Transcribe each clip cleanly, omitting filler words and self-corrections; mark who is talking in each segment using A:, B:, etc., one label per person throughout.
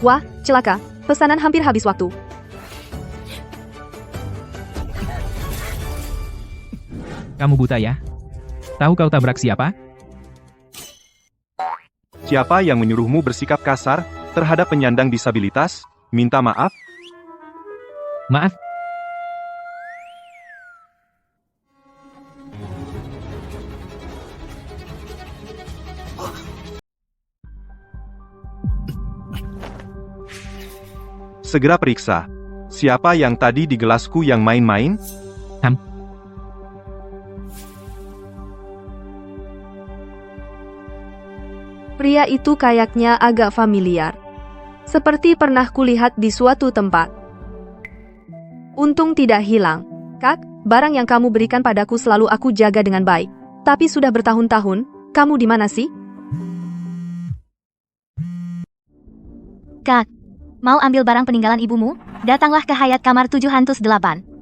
A: Wah, celaka. Pesanan hampir habis waktu.
B: Kamu buta ya? Tahu kau tabrak siapa?
C: Siapa yang menyuruhmu bersikap kasar terhadap penyandang disabilitas? Minta maaf?
B: Maaf,
C: Segera periksa. Siapa yang tadi di gelasku yang main-main?
A: Pria itu kayaknya agak familiar. Seperti pernah kulihat di suatu tempat. Untung tidak hilang. Kak, barang yang kamu berikan padaku selalu aku jaga dengan baik. Tapi sudah bertahun-tahun, kamu di mana sih?
D: Kak, mau ambil barang peninggalan ibumu? Datanglah ke Hayat Kamar 708.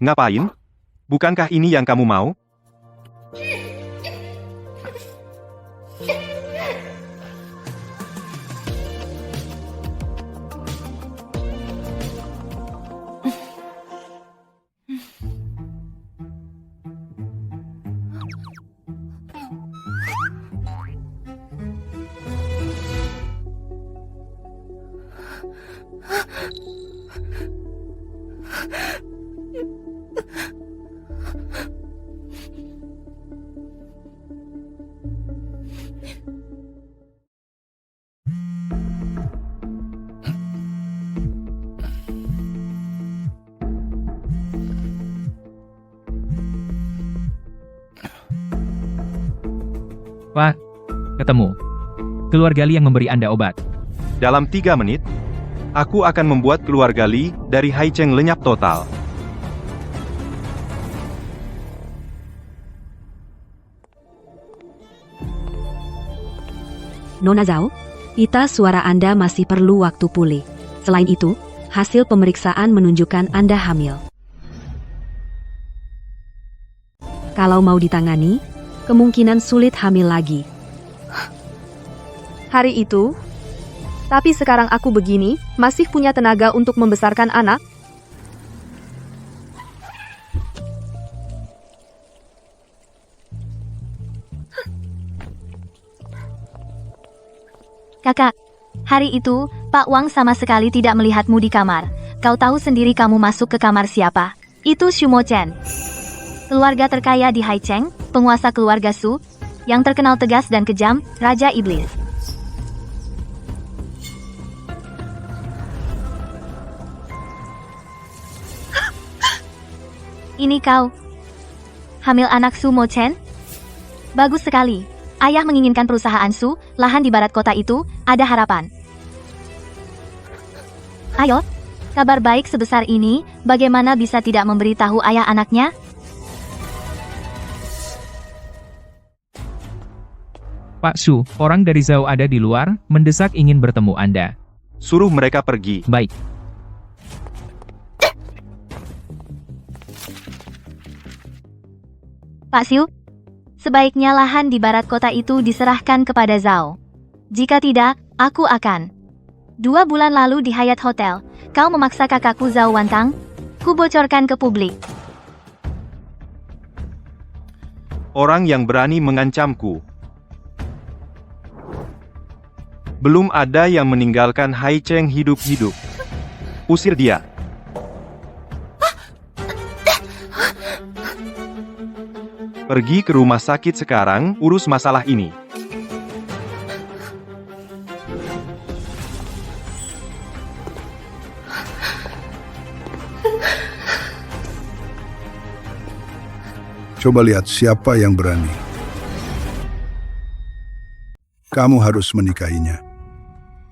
C: Ngapain? Bukankah ini yang kamu mau?
B: wah, ketemu. Keluarga Li yang memberi Anda obat.
C: Dalam 3 menit, aku akan membuat keluarga Li dari Hai Cheng lenyap total.
E: Nona Zhao, Ita suara Anda masih perlu waktu pulih. Selain itu, hasil pemeriksaan menunjukkan Anda hamil. Kalau mau ditangani, kemungkinan sulit hamil lagi.
A: Hari itu? Tapi sekarang aku begini, masih punya tenaga untuk membesarkan anak?
D: Kakak, hari itu, Pak Wang sama sekali tidak melihatmu di kamar. Kau tahu sendiri kamu masuk ke kamar siapa? Itu Xu Mo Chen. Keluarga terkaya di Hai Cheng, penguasa keluarga Su, yang terkenal tegas dan kejam, Raja Iblis. Ini kau. Hamil anak Su Mo Chen? Bagus sekali. Ayah menginginkan perusahaan Su, lahan di barat kota itu, ada harapan. Ayo, kabar baik sebesar ini, bagaimana bisa tidak memberitahu ayah anaknya?
B: Pak Su, orang dari Zhao ada di luar, mendesak ingin bertemu Anda.
C: Suruh mereka pergi.
B: Baik.
D: Pak Siu, sebaiknya lahan di barat kota itu diserahkan kepada Zhao. Jika tidak, aku akan. 2 bulan lalu di Hyatt Hotel, kau memaksa kakakku Zhao Wantang, kubocorkan ke publik.
C: Orang yang berani mengancamku. Belum ada yang meninggalkan Hai Cheng hidup-hidup. Usir dia. Pergi ke rumah sakit sekarang, urus masalah ini.
F: Coba lihat siapa yang berani. Kamu harus menikahinya.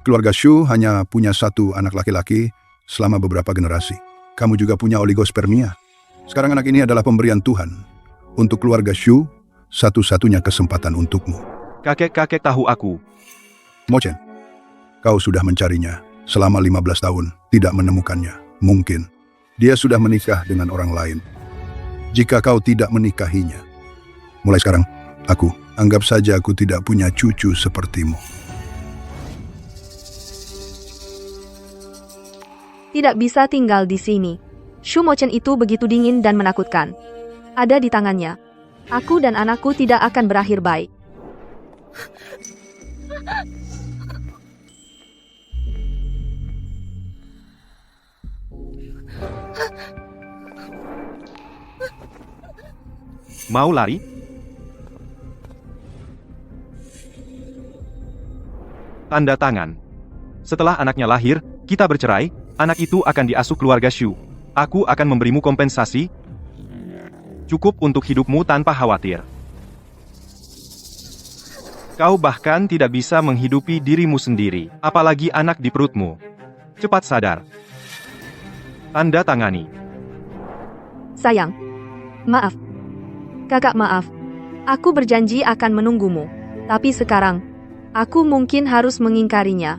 F: Keluarga Shu hanya punya 1 anak laki-laki selama beberapa generasi. Kamu juga punya oligospermia. Sekarang anak ini adalah pemberian Tuhan. Untuk keluarga Shu, satu-satunya kesempatan untukmu.
C: Kakek-kakek tahu aku.
F: Mo Chen, kau sudah mencarinya selama 15 tahun, tidak menemukannya. Mungkin dia sudah menikah dengan orang lain. Jika kau tidak menikahinya, mulai sekarang, anggap saja aku tidak punya cucu sepertimu.
A: Tidak bisa tinggal di sini. Shu Mo Chen itu begitu dingin dan menakutkan. Ada di tangannya. Aku dan anakku tidak akan berakhir baik.
C: Mau lari? Tanda tangan. Setelah anaknya lahir, kita bercerai, anak itu akan diasuh keluarga Shu. Aku akan memberimu kompensasi. Cukup untuk hidupmu tanpa khawatir. Kau bahkan tidak bisa menghidupi dirimu sendiri, apalagi anak di perutmu. Cepat sadar. Tanda tangani.
A: Sayang. Maaf. Kakak maaf. Aku berjanji akan menunggumu. Tapi sekarang, aku mungkin harus mengingkarinya.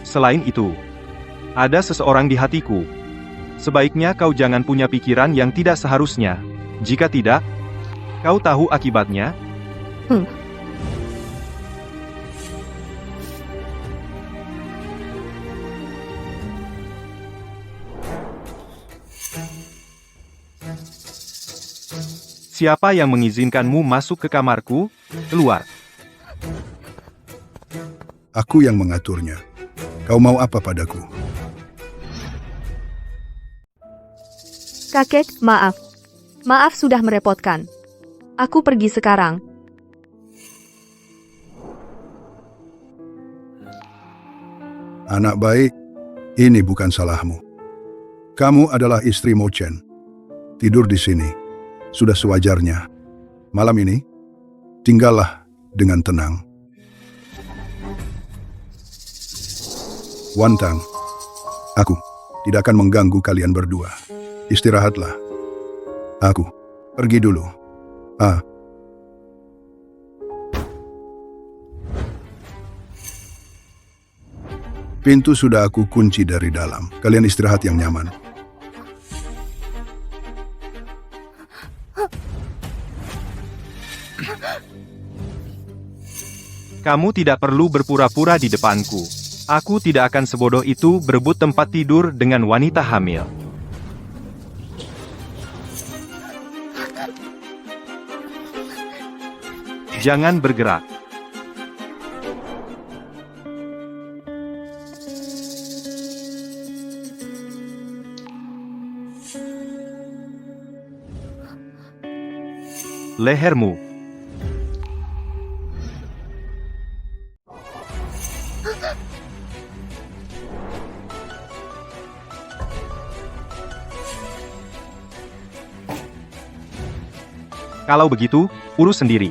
C: Selain itu, ada seseorang di hatiku. Sebaiknya kau jangan punya pikiran yang tidak seharusnya. Jika tidak, kau tahu akibatnya. Siapa yang mengizinkanmu masuk ke kamarku? Keluar.
F: Aku yang mengaturnya. Kau mau apa padaku?
A: Kakek, maaf. Maaf sudah merepotkan. Aku pergi sekarang.
F: Anak baik, ini bukan salahmu. Kamu adalah istri Mo Chen. Tidur di sini. Sudah sewajarnya. Malam ini, tinggallah dengan tenang. Wantang, aku tidak akan mengganggu kalian berdua. Istirahatlah. Aku pergi dulu. Pintu sudah aku kunci dari dalam. Kalian istirahat yang nyaman.
C: Kamu tidak perlu berpura-pura di depanku. Aku tidak akan sebodoh itu berebut tempat tidur dengan wanita hamil. Jangan bergerak. Lehermu. Kalau begitu, urus sendiri.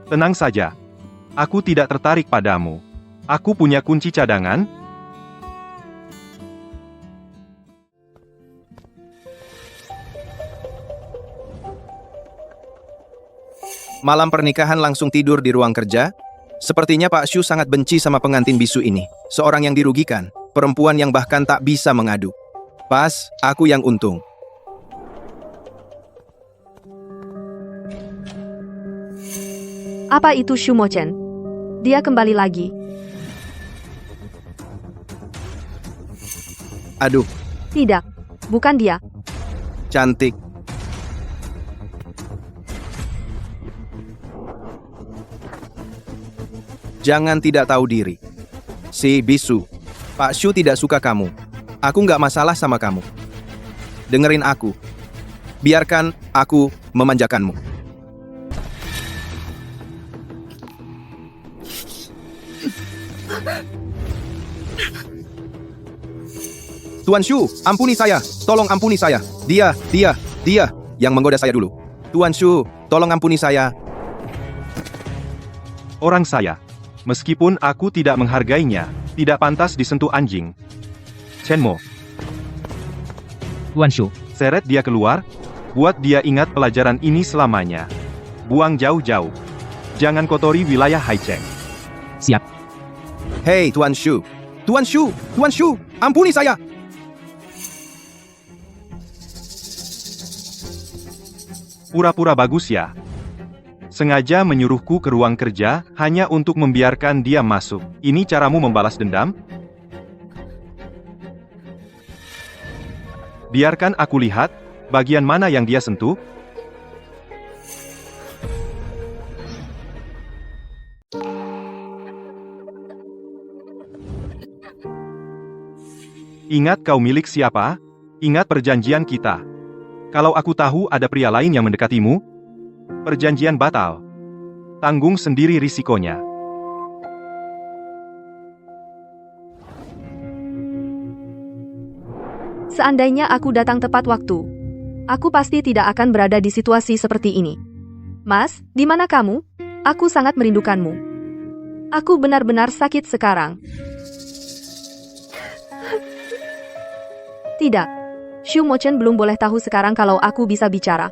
C: Tenang saja. Aku tidak tertarik padamu. Aku punya kunci cadangan.
G: Malam pernikahan langsung tidur di ruang kerja? Sepertinya Pak Shu sangat benci sama pengantin bisu ini. Seorang yang dirugikan, perempuan yang bahkan tak bisa mengadu. Pas, aku yang untung.
A: Apa itu Shu Mo Chen? Dia kembali lagi.
G: Aduh,
A: Tidak, bukan dia.
G: cantik. Jangan tidak tahu diri. Si bisu, Pak Shu tidak suka kamu. Aku nggak masalah sama kamu. Dengerin aku. biarkan aku memanjakanmu. Tuan Shu, ampuni saya. Tolong ampuni saya. Dia yang menggoda saya dulu. Tuan Shu, tolong ampuni saya.
C: Orang saya. Meskipun aku tidak menghargainya, tidak pantas disentuh anjing. Chenmo,
B: Tuan Shu,
C: seret dia keluar, buat dia ingat pelajaran ini selamanya. Buang jauh-jauh. Jangan kotori wilayah Haicheng.
B: siap.
G: Hei, Tuan Shu. Tuan Shu, Tuan Shu, ampuni saya.
C: Pura-pura bagus ya. Sengaja menyuruhku ke ruang kerja, hanya untuk membiarkan dia masuk. Ini caramu membalas dendam? Biarkan aku lihat, bagian mana yang dia sentuh. Ingat kau milik siapa? Ingat perjanjian kita. Kalau aku tahu ada pria lain yang mendekatimu, perjanjian batal. Tanggung sendiri risikonya.
A: Seandainya aku datang tepat waktu, aku pasti tidak akan berada di situasi seperti ini. Mas, di mana kamu? Aku sangat merindukanmu. Aku benar-benar sakit sekarang. Tidak. Shu Mochen belum boleh tahu sekarang kalau aku bisa bicara.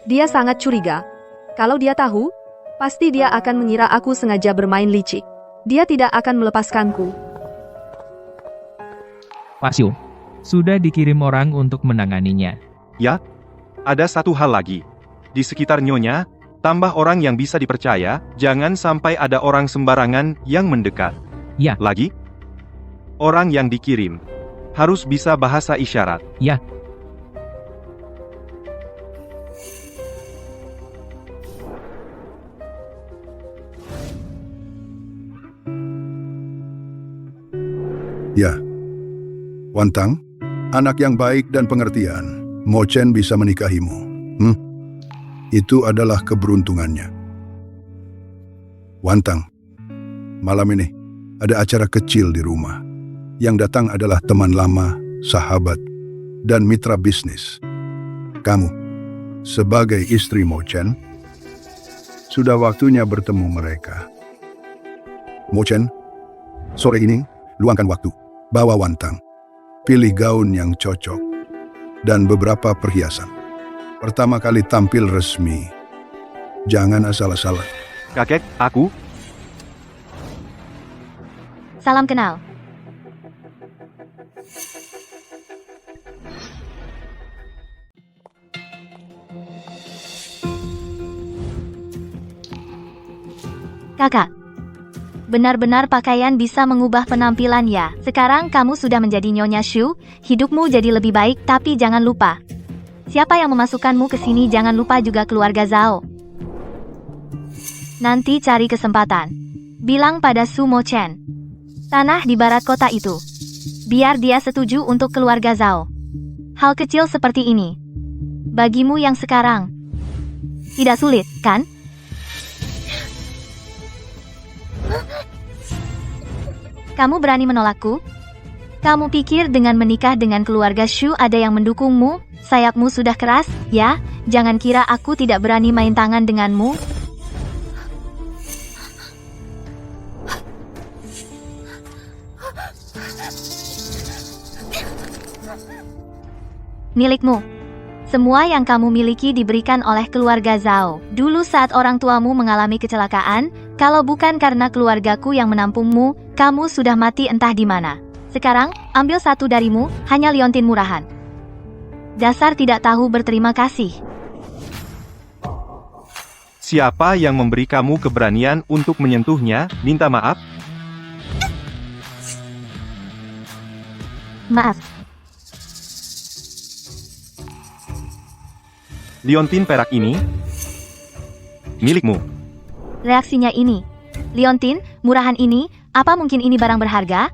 A: Dia sangat curiga. Kalau dia tahu, pasti dia akan mengira aku sengaja bermain licik. Dia tidak akan melepaskanku.
B: Pak Shu, sudah dikirim orang untuk menanganinya.
C: Ya, ada satu hal lagi. Di sekitar Nyonya, tambah orang yang bisa dipercaya, jangan sampai ada orang sembarangan yang mendekat.
B: Ya.
C: Lagi, orang yang dikirim harus bisa bahasa isyarat.
B: Ya.
F: Ya. Wantang, anak yang baik dan pengertian, Mo Chen bisa menikahimu. Itu adalah keberuntungannya. Wantang, malam ini ada acara kecil di rumah. Yang datang adalah teman lama, sahabat, dan mitra bisnis. Kamu, sebagai istri Mo Chen, sudah waktunya bertemu mereka. Mo Chen, sore ini, luangkan waktu. Bawa Wantang. Pilih gaun yang cocok. Dan beberapa perhiasan. Pertama kali tampil resmi. Jangan asal-asalan.
C: Kakek, aku,
D: Salam kenal. Kakak, benar-benar pakaian bisa mengubah penampilan ya. Sekarang kamu sudah menjadi Nyonya Shu, hidupmu jadi lebih baik, tapi jangan lupa. Siapa yang memasukkanmu ke sini, jangan lupa juga keluarga Zhao. Nanti cari kesempatan. Bilang pada Su Mo Chen. Tanah di barat kota itu. Biar dia setuju untuk keluarga Zhao. Hal kecil seperti ini. Bagimu yang sekarang. Tidak sulit, kan? Kamu berani menolakku? Kamu pikir dengan menikah dengan keluarga Shu ada yang mendukungmu? Sayapmu sudah keras, ya? Jangan kira aku tidak berani main tangan denganmu. Milikmu. Semua yang kamu miliki diberikan oleh keluarga Zhao. Dulu saat orang tuamu mengalami kecelakaan, kalau bukan karena keluargaku yang menampungmu, kamu sudah mati entah di mana. Sekarang, ambil satu darimu, hanya liontin murahan. Dasar tidak tahu berterima kasih.
C: siapa yang memberi kamu keberanian untuk menyentuhnya? Minta maaf.
D: Maaf.
C: Liontin perak ini milikmu.
D: Reaksinya ini. Liontin, murahan ini, apa mungkin ini barang berharga?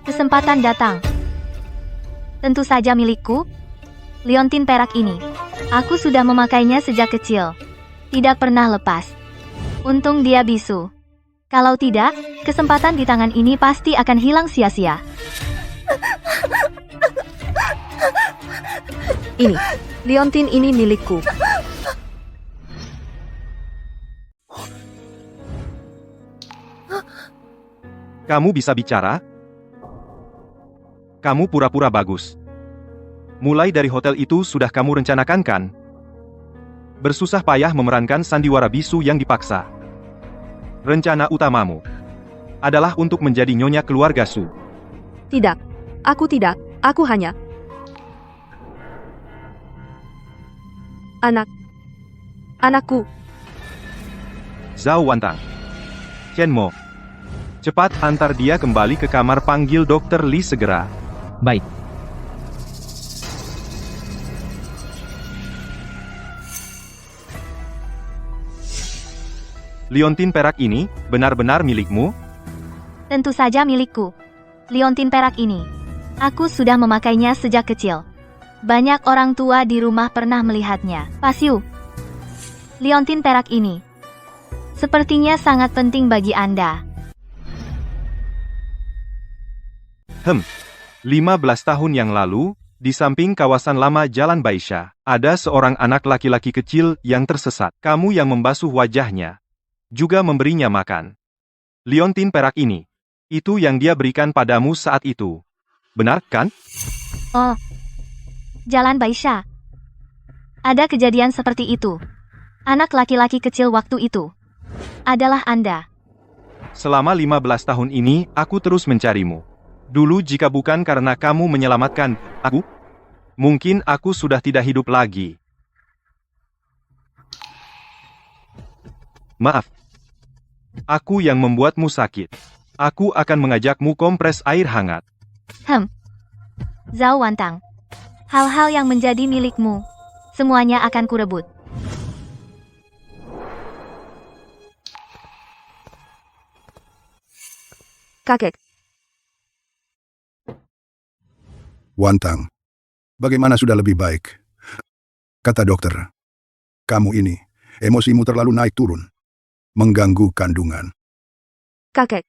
D: Kesempatan datang. Tentu saja milikku. Liontin perak ini. Aku sudah memakainya sejak kecil. Tidak pernah lepas. Untung dia bisu. Kalau tidak, kesempatan di tangan ini pasti akan hilang sia-sia.
A: Ini, liontin ini milikku.
C: Kamu bisa bicara? Kamu pura-pura bagus. Mulai dari hotel itu sudah kamu rencanakan kan? Bersusah payah memerankan sandiwara bisu yang dipaksa. Rencana utamamu adalah untuk menjadi nyonya keluarga Su.
A: Tidak, aku hanya anakku.
C: Zhao Wantang. Chen Mo. Cepat antar dia kembali ke kamar, panggil Dokter Li segera.
B: Baik.
C: Liontin perak ini benar-benar milikmu?
D: Tentu saja milikku. Liontin perak ini. Aku sudah memakainya sejak kecil. Banyak orang tua di rumah pernah melihatnya. Pasyu. Liontin perak ini. Sepertinya sangat penting bagi Anda.
C: 15 tahun yang lalu, di samping kawasan lama Jalan Baisha, ada seorang anak laki-laki kecil yang tersesat. Kamu yang membasuh wajahnya, juga memberinya makan. Liontin perak ini, itu yang dia berikan padamu saat itu. Benar kan?
D: Oh, Jalan Baisha. Ada kejadian seperti itu. Anak laki-laki kecil waktu itu adalah Anda.
C: Selama 15 tahun ini, aku terus mencarimu. Dulu jika bukan karena kamu menyelamatkan aku, mungkin aku sudah tidak hidup lagi. Maaf. Aku yang membuatmu sakit. Aku akan mengajakmu kompres air hangat.
D: Zhao Wantang. Hal-hal yang menjadi milikmu, semuanya akan kurebut.
A: Kakek,
F: Wantang, bagaimana sudah lebih baik? Kata dokter, kamu ini, emosimu terlalu naik turun. Mengganggu kandungan.
A: kakek.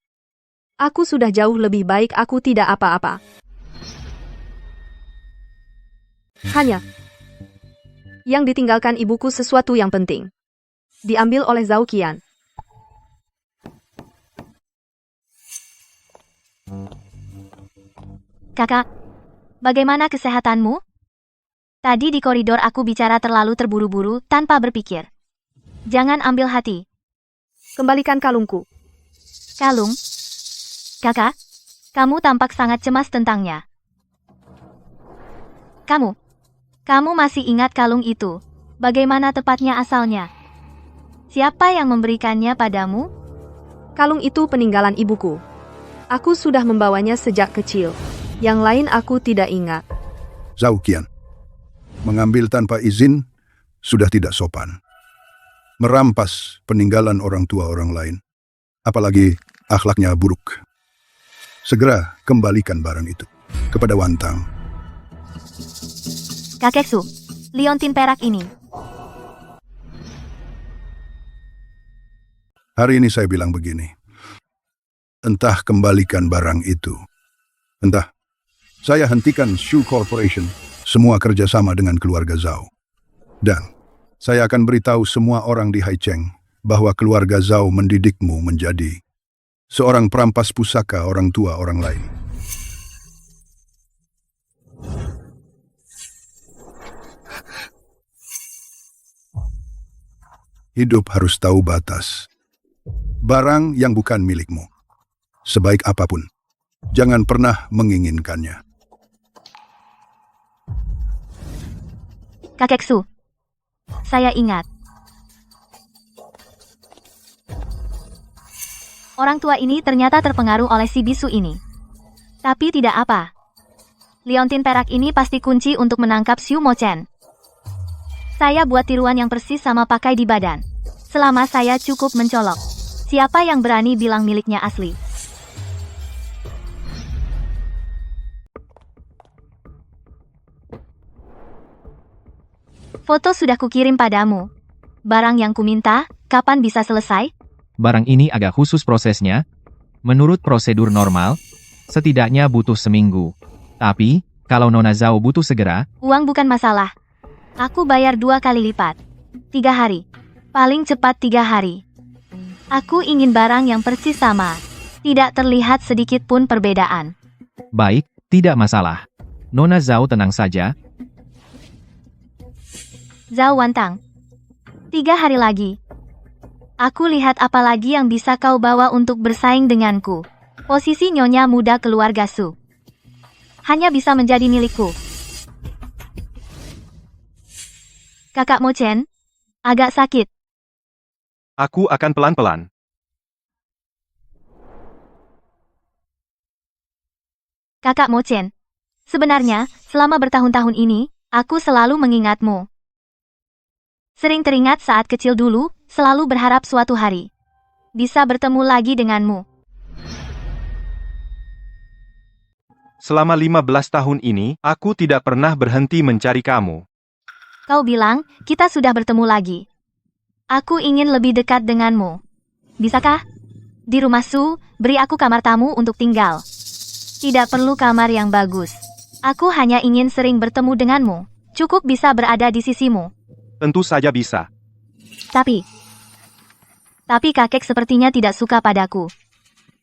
A: Aku sudah jauh lebih baik, aku tidak apa-apa. Hanya yang ditinggalkan ibuku sesuatu yang penting. Diambil oleh Zhao Qian.
D: Kakak, bagaimana kesehatanmu? Tadi di koridor aku bicara terlalu terburu-buru tanpa berpikir. Jangan ambil hati.
A: Kembalikan kalungku.
D: Kalung? Kakak, kamu tampak sangat cemas tentangnya. Kamu masih ingat kalung itu? Bagaimana tepatnya asalnya? Siapa yang memberikannya padamu?
A: Kalung itu peninggalan ibuku. Aku sudah membawanya sejak kecil. Yang lain aku tidak ingat.
F: Zhao Qian, mengambil tanpa izin sudah tidak sopan. Merampas peninggalan orang tua orang lain. Apalagi akhlaknya buruk. Segera kembalikan barang itu kepada Wantang.
D: Kakek Su, liontin perak ini.
F: Hari ini saya bilang begini. Entah kembalikan barang itu. Entah saya hentikan Shu Corporation, semua kerjasama dengan keluarga Zhao. Dan saya akan beritahu semua orang di Haicheng bahwa keluarga Zhao mendidikmu menjadi seorang perampas pusaka orang tua orang lain. Hidup harus tahu batas. Barang yang bukan milikmu, sebaik apapun, jangan pernah menginginkannya.
D: Kakek Su, saya ingat. Orang tua ini ternyata terpengaruh oleh si bisu ini. Tapi tidak apa. Liontin perak ini pasti kunci untuk menangkap Xu Mochen. Saya buat tiruan yang persis sama pakai di badan. Selama saya cukup mencolok. Siapa yang berani bilang miliknya asli? Foto sudah kukirim padamu. Barang yang kuminta, kapan bisa selesai?
B: Barang ini agak khusus prosesnya. Menurut prosedur normal, setidaknya butuh seminggu. Tapi, kalau Nona Zhao butuh segera,
D: Uang bukan masalah. Aku bayar 2 kali lipat. 3 hari. Paling cepat 3 hari. Aku ingin barang yang persis sama. Tidak terlihat sedikit pun perbedaan.
B: baik, tidak masalah. Nona Zhao tenang saja.
D: Zhao Wantang. 3 hari lagi. Aku lihat apa lagi yang bisa kau bawa untuk bersaing denganku. Posisi nyonya muda keluarga Su hanya bisa menjadi milikku. Kakak Mo Chen, agak sakit.
C: Aku akan pelan-pelan.
D: Kakak Mo Chen, sebenarnya, selama bertahun-tahun ini, aku selalu mengingatmu. Sering teringat saat kecil dulu, selalu berharap suatu hari bisa bertemu lagi denganmu.
C: Selama 15 tahun ini, aku tidak pernah berhenti mencari kamu.
D: Kau bilang, kita sudah bertemu lagi. Aku ingin lebih dekat denganmu. Bisakah? Di rumah Su, beri aku kamar tamu untuk tinggal. Tidak perlu kamar yang bagus. Aku hanya ingin sering bertemu denganmu. Cukup bisa berada di sisimu.
C: Tentu saja bisa.
D: Tapi kakek sepertinya tidak suka padaku.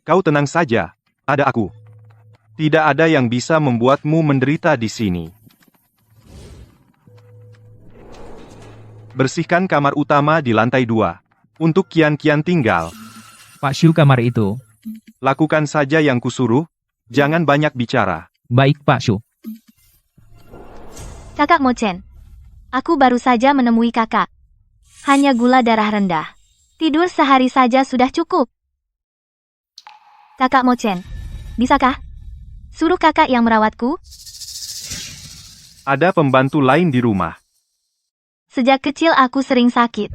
C: Kau tenang saja, ada aku. Tidak ada yang bisa membuatmu menderita di sini. Bersihkan kamar utama di lantai 2. Untuk kian-kian tinggal,
B: Pak Shu, kamar itu.
C: lakukan saja yang kusuruh, jangan banyak bicara.
B: Baik, Pak Shu.
D: Kakak Mo Chen. Aku baru saja menemui kakak. Hanya gula darah rendah. Tidur sehari saja sudah cukup. Kakak Mo Chen, bisakah? Suruh kakak yang merawatku.
C: Ada pembantu lain di rumah.
D: Sejak kecil aku sering sakit.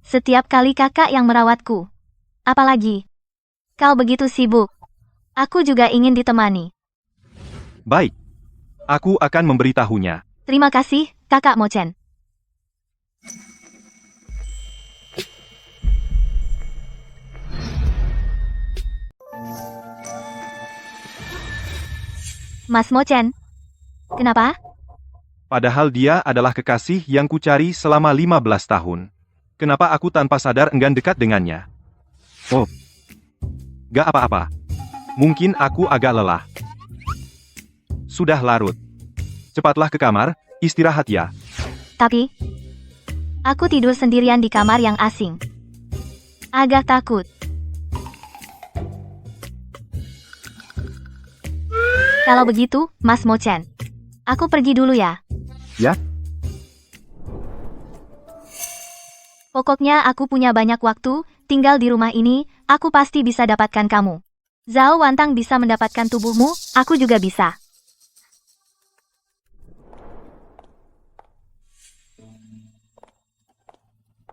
D: Setiap kali kakak yang merawatku. Apalagi, kau begitu sibuk. Aku juga ingin ditemani.
C: Baik. Aku akan memberitahunya.
D: Terima kasih, kakak Mo Chen. Mas Mo Chen, kenapa?
C: Padahal dia adalah kekasih yang kucari selama 15 tahun. Kenapa aku tanpa sadar enggan dekat dengannya? Oh, gak apa-apa. Mungkin aku agak lelah. Sudah larut. Cepatlah ke kamar, istirahat ya.
D: Tapi, aku tidur sendirian di kamar yang asing. Agak takut. Kalau begitu, Mas Mo Chen, aku pergi dulu ya.
C: Ya?
D: Pokoknya aku punya banyak waktu, tinggal di rumah ini, aku pasti bisa dapatkan kamu. Zhao Wantang bisa mendapatkan tubuhmu, aku juga bisa.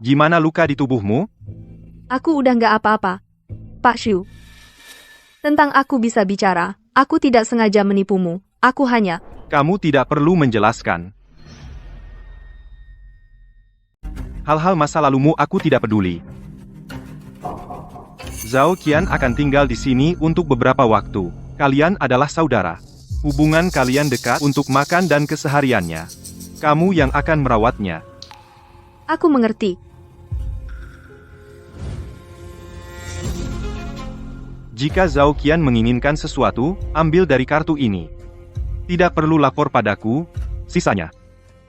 C: Gimana luka di tubuhmu?
A: Aku udah nggak apa-apa. Pak Shu. Tentang aku bisa bicara, aku tidak sengaja menipumu. Aku hanya...
C: Kamu tidak perlu menjelaskan. Hal-hal masa lalumu aku tidak peduli. Zhao Qian akan tinggal di sini untuk beberapa waktu. Kalian adalah saudara. Hubungan kalian dekat untuk makan dan kesehariannya. Kamu yang akan merawatnya.
A: Aku mengerti.
C: Jika Zhao Qian menginginkan sesuatu, ambil dari kartu ini. Tidak perlu lapor padaku, sisanya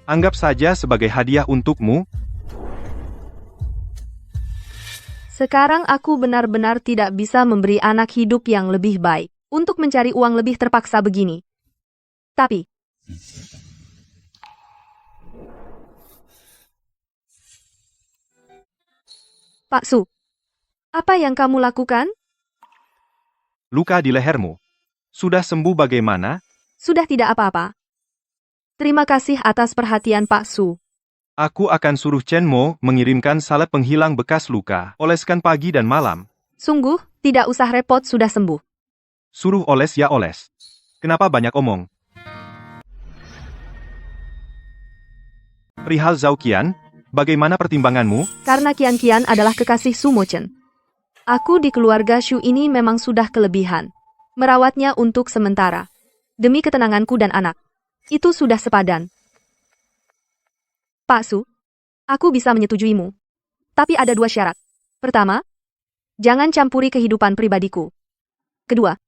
C: anggap saja sebagai hadiah untukmu.
A: Sekarang aku benar-benar tidak bisa memberi anak hidup yang lebih baik untuk mencari uang lebih terpaksa begini. Tapi, Pak Su, apa yang kamu lakukan?
C: Luka di lehermu. Sudah sembuh bagaimana?
A: Sudah tidak apa-apa. Terima kasih atas perhatian Pak Su.
C: Aku akan suruh Chen Mo mengirimkan salep penghilang bekas luka. Oleskan pagi dan malam.
A: Sungguh, tidak usah repot, sudah sembuh.
C: Suruh oles ya oles. Kenapa banyak omong? Perihal Zhao Qian, bagaimana pertimbanganmu?
A: Karena Qian adalah kekasih Sumo Chen. Aku di keluarga Shu ini memang sudah kelebihan. Merawatnya untuk sementara. Demi ketenanganku dan anak. Itu sudah sepadan. Pak Su, aku bisa menyetujuimu. Tapi ada 2 syarat. Pertama, jangan campuri kehidupan pribadiku. Kedua,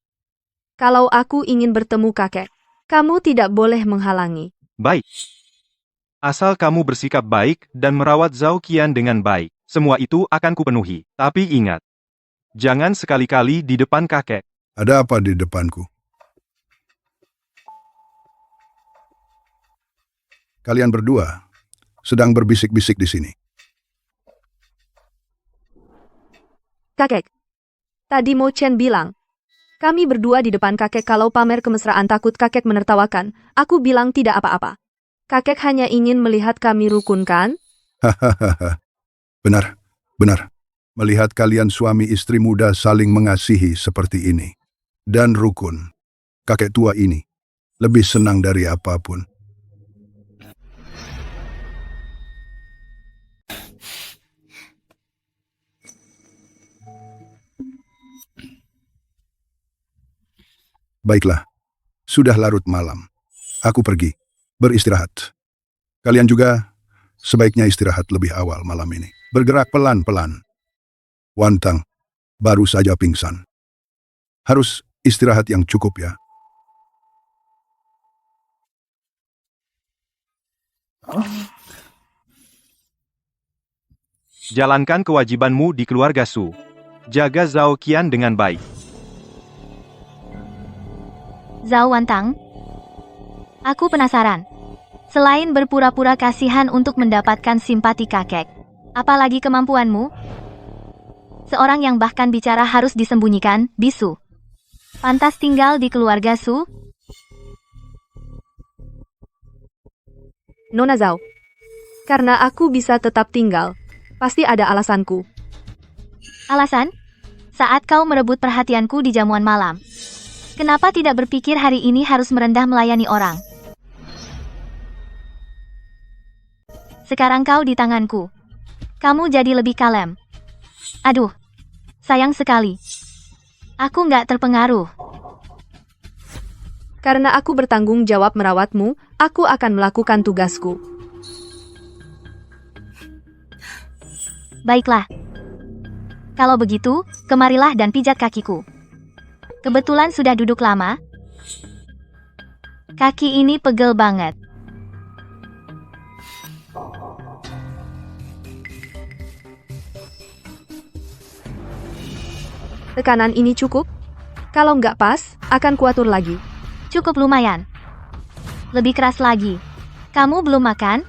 A: kalau aku ingin bertemu kakek, kamu tidak boleh menghalangi.
C: Baik. Asal kamu bersikap baik dan merawat Zhao Qian dengan baik, semua itu akan kupenuhi. Tapi ingat, jangan sekali-kali di depan kakek.
F: Ada apa di depanku? Kalian berdua sedang berbisik-bisik di sini.
A: Kakek, tadi Mo Chen bilang, kami berdua di depan kakek kalau pamer kemesraan takut kakek menertawakan. Aku bilang tidak apa-apa. Kakek hanya ingin melihat kami rukun kan?
F: Hahaha. Benar, benar. Melihat kalian suami istri muda saling mengasihi seperti ini. Dan rukun. Kakek tua ini lebih senang dari apapun. Baiklah, sudah larut malam. Aku pergi, beristirahat. Kalian juga sebaiknya istirahat lebih awal malam ini. Bergerak pelan-pelan. Wantang, baru saja pingsan. Harus istirahat yang cukup ya.
C: Jalankan kewajibanmu di keluarga Su. Jaga Zhao Qian dengan baik.
D: Zhao Wantang, aku penasaran. Selain berpura-pura kasihan untuk mendapatkan simpati kakek, apalagi kemampuanmu? Seorang yang bahkan bicara harus disembunyikan, bisu. Pantas tinggal di keluarga Su?
A: Nona Zhao, karena aku bisa tetap tinggal, pasti ada alasanku.
D: Alasan? Saat kau merebut perhatianku di jamuan malam. Kenapa tidak berpikir hari ini harus merendah melayani orang? Sekarang kau di tanganku. Kamu jadi lebih kalem. Aduh, sayang sekali. Aku nggak terpengaruh.
A: Karena aku bertanggung jawab merawatmu, aku akan melakukan tugasku.
D: Baiklah. Kalau begitu, kemarilah dan pijat kakiku. Kebetulan sudah duduk lama. Kaki ini pegel banget.
A: Tekanan ini cukup? Kalau nggak pas, akan kuatur lagi.
D: Cukup lumayan. Lebih keras lagi. Kamu belum makan?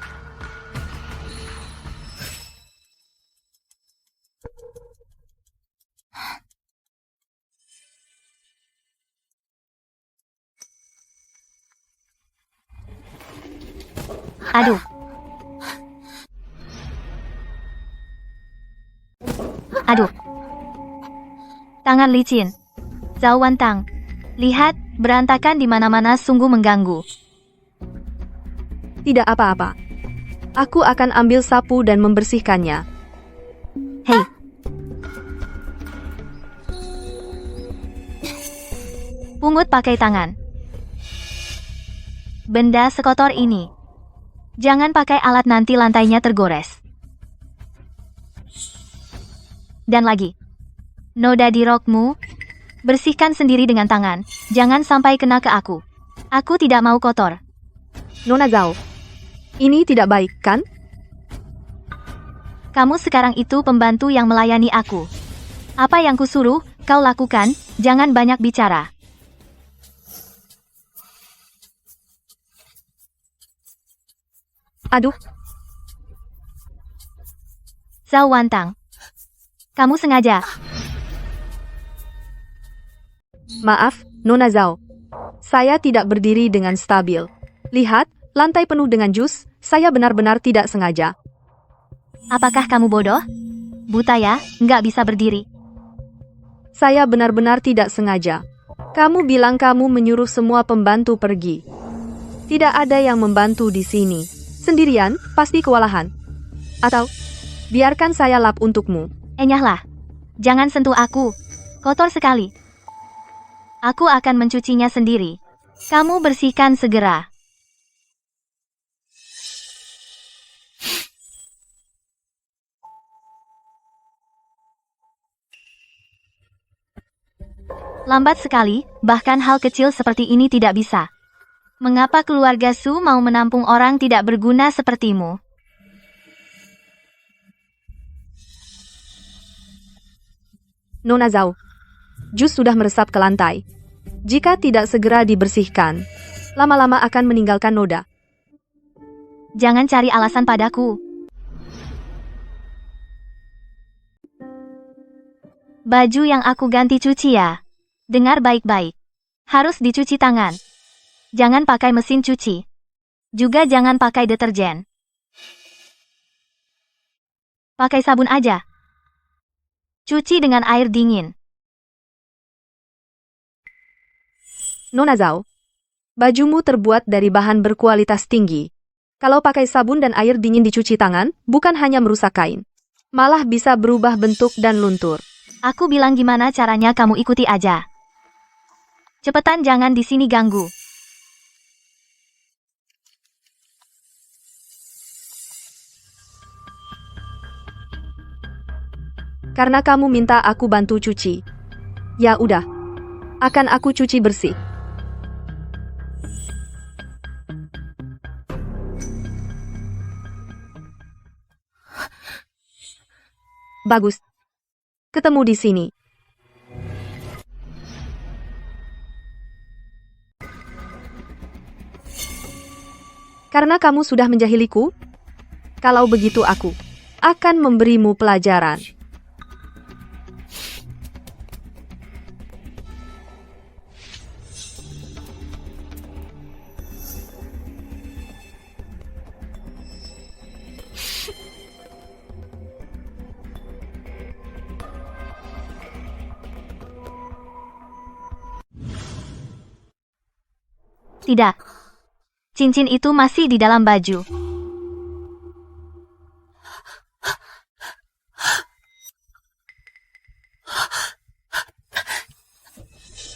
D: Aduh. Aduh. Tangan licin. Zhao Wantang. Lihat, berantakan di mana-mana sungguh mengganggu.
A: Tidak apa-apa. Aku akan ambil sapu dan membersihkannya.
D: Hei. Pungut pakai tangan. Benda sekotor ini. Jangan pakai alat nanti lantainya tergores. Dan lagi. Noda di rokmu. Bersihkan sendiri dengan tangan. Jangan sampai kena ke aku. Aku tidak mau kotor.
A: Nona Zhao, ini tidak baik, kan?
D: Kamu sekarang itu pembantu yang melayani aku. Apa yang kusuruh, kau lakukan, jangan banyak bicara.
A: Aduh,
D: Zhao Wantang. Kamu sengaja.
A: maaf, Nona Zhao. Saya tidak berdiri dengan stabil. Lihat, lantai penuh dengan jus, saya benar-benar tidak sengaja.
D: Apakah kamu bodoh? Buta ya, nggak bisa berdiri.
A: Saya benar-benar tidak sengaja. Kamu bilang kamu menyuruh semua pembantu pergi. Tidak ada yang membantu di sini. Sendirian, pasti kewalahan. Atau, biarkan saya lap untukmu.
D: Enyahlah. Jangan sentuh aku. Kotor sekali. Aku akan mencucinya sendiri. Kamu bersihkan segera. Lambat sekali, bahkan hal kecil seperti ini tidak bisa. Mengapa keluarga Su mau menampung orang tidak berguna sepertimu?
A: Nona Zhao. Jus sudah meresap ke lantai. Jika tidak segera dibersihkan, lama-lama akan meninggalkan noda.
D: Jangan cari alasan padaku. Baju yang aku ganti cuci ya. Dengar baik-baik. Harus dicuci tangan. Jangan pakai mesin cuci. Juga jangan pakai deterjen. Pakai sabun aja. Cuci dengan air dingin.
A: Nona Zhao. Bajumu terbuat dari bahan berkualitas tinggi. Kalau pakai sabun dan air dingin dicuci tangan, bukan hanya merusak kain. Malah bisa berubah bentuk dan luntur.
D: Aku bilang gimana caranya kamu ikuti aja. Cepetan jangan di sini ganggu.
A: Karena kamu minta aku bantu cuci. Ya udah. Akan aku cuci bersih. Bagus. Ketemu di sini. Karena kamu sudah menjahiliku, kalau begitu aku akan memberimu pelajaran.
D: Tidak. Cincin itu masih di dalam baju.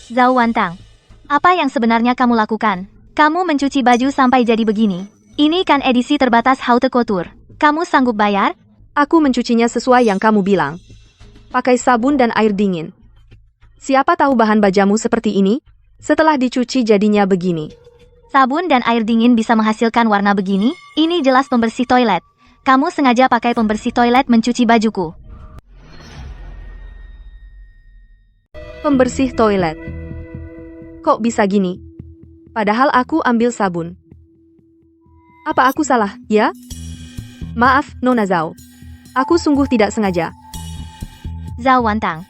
D: Zhao Wantang, apa yang sebenarnya kamu lakukan? Kamu mencuci baju sampai jadi begini. Ini kan edisi terbatas haute couture. Kamu sanggup bayar?
A: Aku mencucinya sesuai yang kamu bilang. Pakai sabun dan air dingin. Siapa tahu bahan bajamu seperti ini? Setelah dicuci jadinya begini.
D: Sabun dan air dingin bisa menghasilkan warna begini? Ini jelas pembersih toilet. Kamu sengaja pakai pembersih toilet mencuci bajuku.
A: Pembersih toilet. Kok bisa gini? Padahal aku ambil sabun. Apa aku salah, ya? Maaf, Nona Zhao. Aku sungguh tidak sengaja.
D: Zhao Wantang.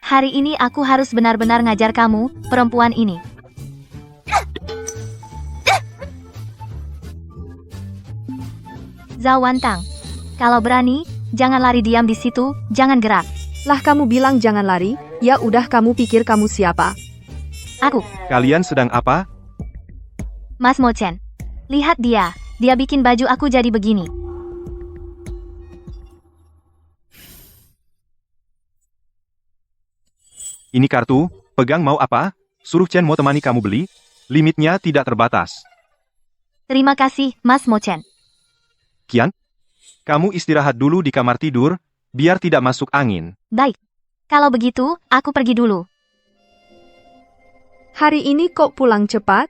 D: Hari ini aku harus benar-benar ngajar kamu, perempuan ini. Zhao Wantang. Kalau berani, jangan lari diam di situ, jangan gerak.
A: Lah kamu bilang jangan lari, ya udah kamu pikir kamu siapa?
D: Aku,
C: Kalian sedang apa?
D: Mas Mo Chen. Lihat dia, dia bikin baju aku jadi begini.
C: Ini kartu, pegang mau apa? Suruh Chen mau temani kamu beli? Limitnya tidak terbatas.
D: Terima kasih, Mas Mo Chen.
C: Kian, kamu istirahat dulu di kamar tidur, biar tidak masuk angin.
D: Baik. Kalau begitu, aku pergi dulu.
A: Hari ini kok pulang cepat?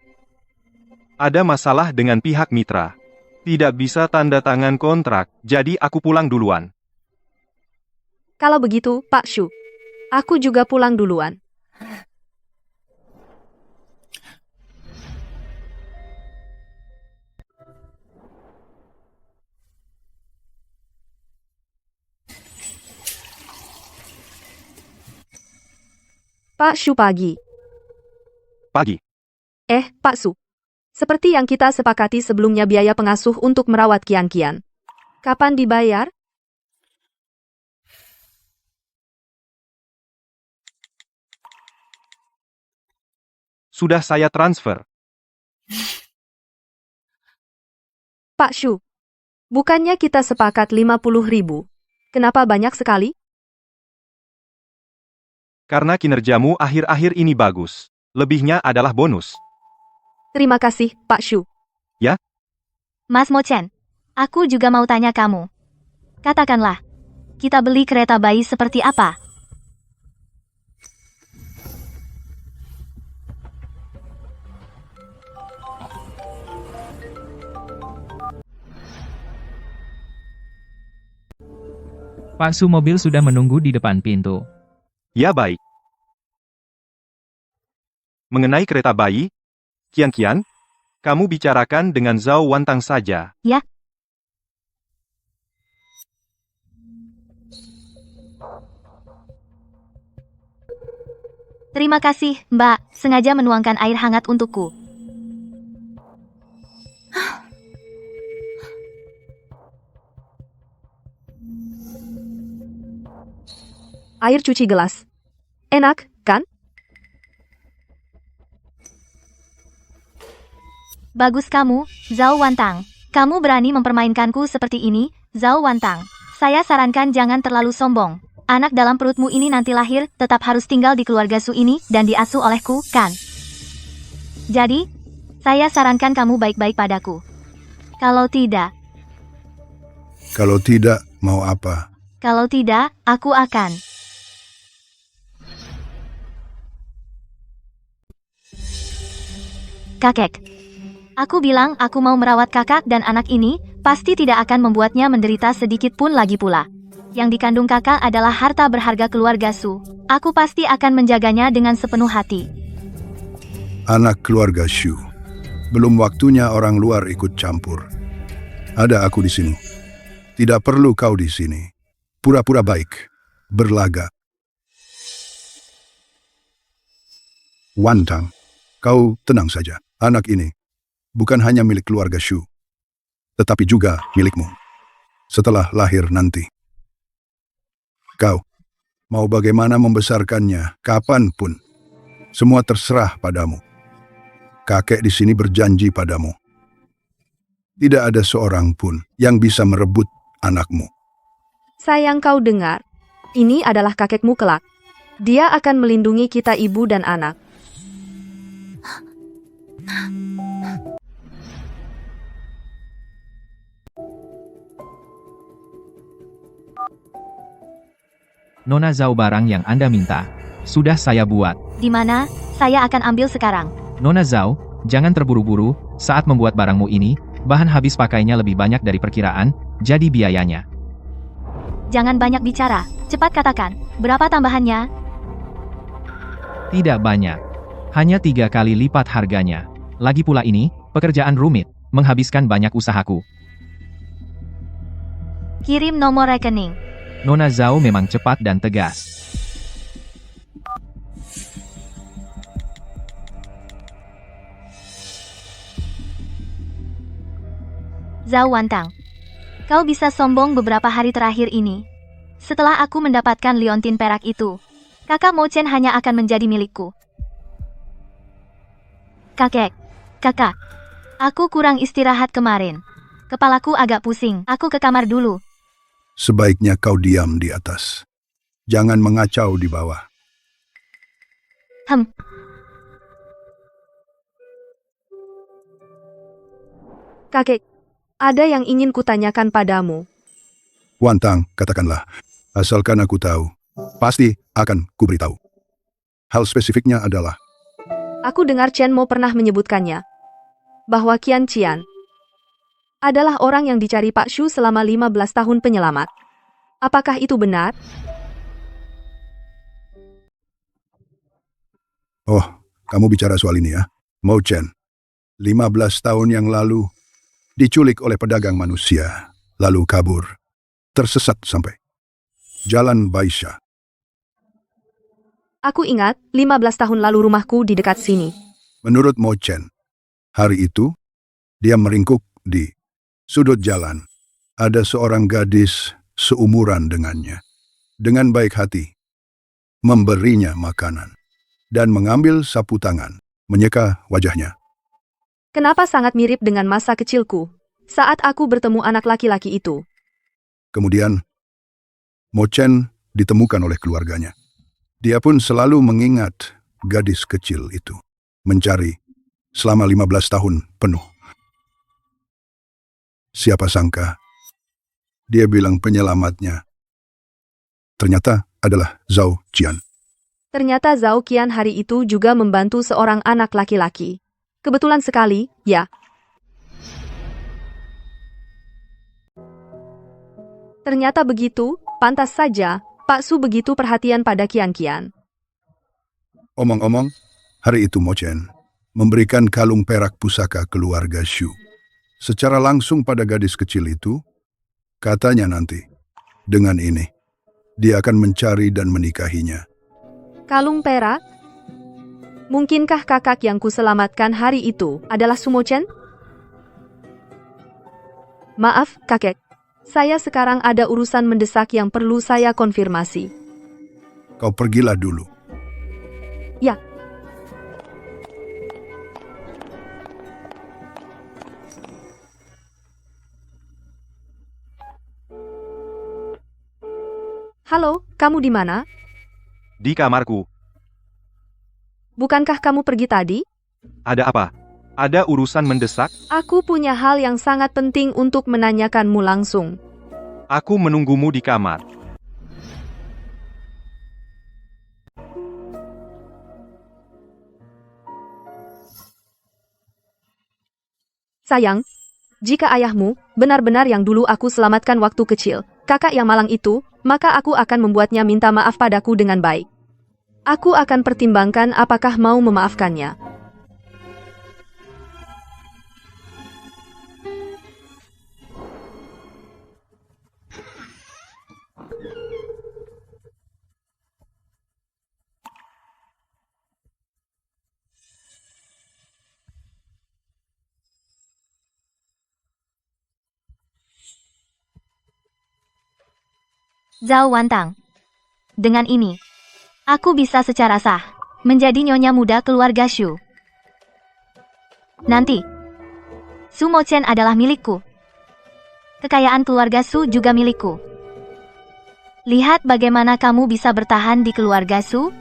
C: Ada masalah dengan pihak mitra. Tidak bisa tanda tangan kontrak, jadi aku pulang duluan.
A: Kalau begitu, Pak Shu. Aku juga pulang duluan. Pak Shu pagi.
C: Pagi.
A: Pak Su. Seperti yang kita sepakati sebelumnya biaya pengasuh untuk merawat Kian-Kian. Kapan dibayar?
C: Sudah saya transfer.
A: Pak Shu, bukannya kita sepakat 50.000? Kenapa banyak sekali?
C: Karena kinerjamu akhir-akhir ini bagus. Lebihnya adalah bonus.
A: Terima kasih, Pak Shu.
D: Mas Mo Chen, aku juga mau tanya kamu. Katakanlah, kita beli kereta bayi seperti apa?
B: Pak Su mobil sudah menunggu di depan pintu.
C: Ya baik. Mengenai kereta bayi, Kian, kamu bicarakan dengan Zhao Wantang saja.
D: Ya. Terima kasih, Mbak. Sengaja menuangkan air hangat untukku.
A: Air cuci gelas. Enak, kan?
D: Bagus kamu, Zhao Wantang. Kamu berani mempermainkanku seperti ini, Zhao Wantang. Saya sarankan jangan terlalu sombong. Anak dalam perutmu ini nanti lahir, tetap harus tinggal di keluarga Su ini, dan diasuh olehku, kan? Jadi, saya sarankan kamu baik-baik padaku. Kalau tidak,
F: mau apa?
D: kalau tidak, aku akan. Kakek. Aku bilang aku mau merawat kakak dan anak ini, pasti tidak akan membuatnya menderita sedikit pun lagi pula. Yang dikandung kakak adalah harta berharga keluarga Su. Aku pasti akan menjaganya dengan sepenuh hati.
F: Anak keluarga Shu. Belum waktunya orang luar ikut campur. Ada aku di sini. Tidak perlu kau di sini. Pura-pura baik. Berlagak. Wantang, kau tenang saja. Anak ini bukan hanya milik keluarga Shu, tetapi juga milikmu. Setelah lahir nanti. Kau mau bagaimana membesarkannya, kapanpun. Semua terserah padamu. Kakek di sini berjanji padamu. Tidak ada seorang pun yang bisa merebut anakmu.
A: Sayang kau dengar. Ini adalah kakekmu kelak. Dia akan melindungi kita ibu dan anak.
B: Nona Zhao, barang yang Anda minta sudah saya buat.
D: Di mana? Saya akan ambil sekarang.
B: Nona Zhao, jangan terburu-buru. Saat membuat barangmu ini, bahan habis pakainya lebih banyak dari perkiraan, jadi biayanya.
D: Jangan banyak bicara. Cepat katakan, berapa tambahannya?
B: Tidak banyak. Hanya 3 kali lipat harganya. Lagi pula ini, pekerjaan rumit, menghabiskan banyak usahaku.
D: Kirim nomor rekening.
B: Nona Zhao memang cepat dan tegas.
D: Zhao Wantang. Kau bisa sombong beberapa hari terakhir ini. Setelah aku mendapatkan liontin perak itu, kakak Mo Chen hanya akan menjadi milikku. Kakek. Kakak. Aku kurang istirahat kemarin. Kepalaku agak pusing. Aku ke kamar dulu.
F: Sebaiknya kau diam di atas. Jangan mengacau di bawah.
A: Kakek, ada yang ingin kutanyakan padamu.
F: Wantang, katakanlah. Asalkan aku tahu, pasti akan kuberitahu. Hal spesifiknya adalah,
A: Aku dengar Chen Mo pernah menyebutkannya. Bahwa Qian Qian adalah orang yang dicari Pak Shu selama 15 tahun penyelamat. Apakah itu benar?
F: oh, kamu bicara soal ini ya. Mo Chen, 15 tahun yang lalu, diculik oleh pedagang manusia, lalu kabur. Tersesat sampai Jalan Baisha.
A: Aku ingat, 15 tahun lalu rumahku di dekat sini.
F: Menurut Mo Chen, hari itu, dia meringkuk di sudut jalan. Ada seorang gadis seumuran dengannya. Dengan baik hati, memberinya makanan. Dan mengambil sapu tangan, menyeka wajahnya.
A: Kenapa sangat mirip dengan masa kecilku? saat aku bertemu anak laki-laki itu.
F: Kemudian, Mo Chen ditemukan oleh keluarganya. Dia pun selalu mengingat gadis kecil itu. Mencari selama 15 tahun penuh. Siapa sangka, dia bilang penyelamatnya. Ternyata adalah Zhao Qian.
A: Ternyata Zhao Qian hari itu juga membantu seorang anak laki-laki. Kebetulan sekali, ya. Ternyata begitu, pantas saja, Pak Su begitu perhatian pada Qian.
F: Omong-omong, hari itu Mo Chen memberikan kalung perak pusaka keluarga Shu. Secara langsung pada gadis kecil itu, katanya nanti, dengan ini, dia akan mencari dan menikahinya.
A: Kalung perak? Mungkinkah kakak yang kuselamatkan hari itu adalah Sumo Chen? Maaf, kakek. Saya sekarang ada urusan mendesak yang perlu saya konfirmasi.
F: Kau pergilah dulu.
A: Ya. Halo, kamu di mana?
C: Di kamarku.
A: Bukankah kamu pergi tadi?
C: Ada apa? Ada urusan mendesak?
A: Aku punya hal yang sangat penting untuk menanyakanmu langsung.
C: Aku menunggumu di kamar.
A: Sayang, jika ayahmu benar-benar yang dulu aku selamatkan waktu kecil, kakak yang malang itu, maka aku akan membuatnya minta maaf padaku dengan baik. Aku akan pertimbangkan apakah mau memaafkannya.
D: Zhao Wantang. Dengan ini, aku bisa secara sah menjadi nyonya muda keluarga Shu. Nanti, Sumo Chen adalah milikku. Kekayaan keluarga Su juga milikku. Lihat bagaimana kamu bisa bertahan di keluarga Su.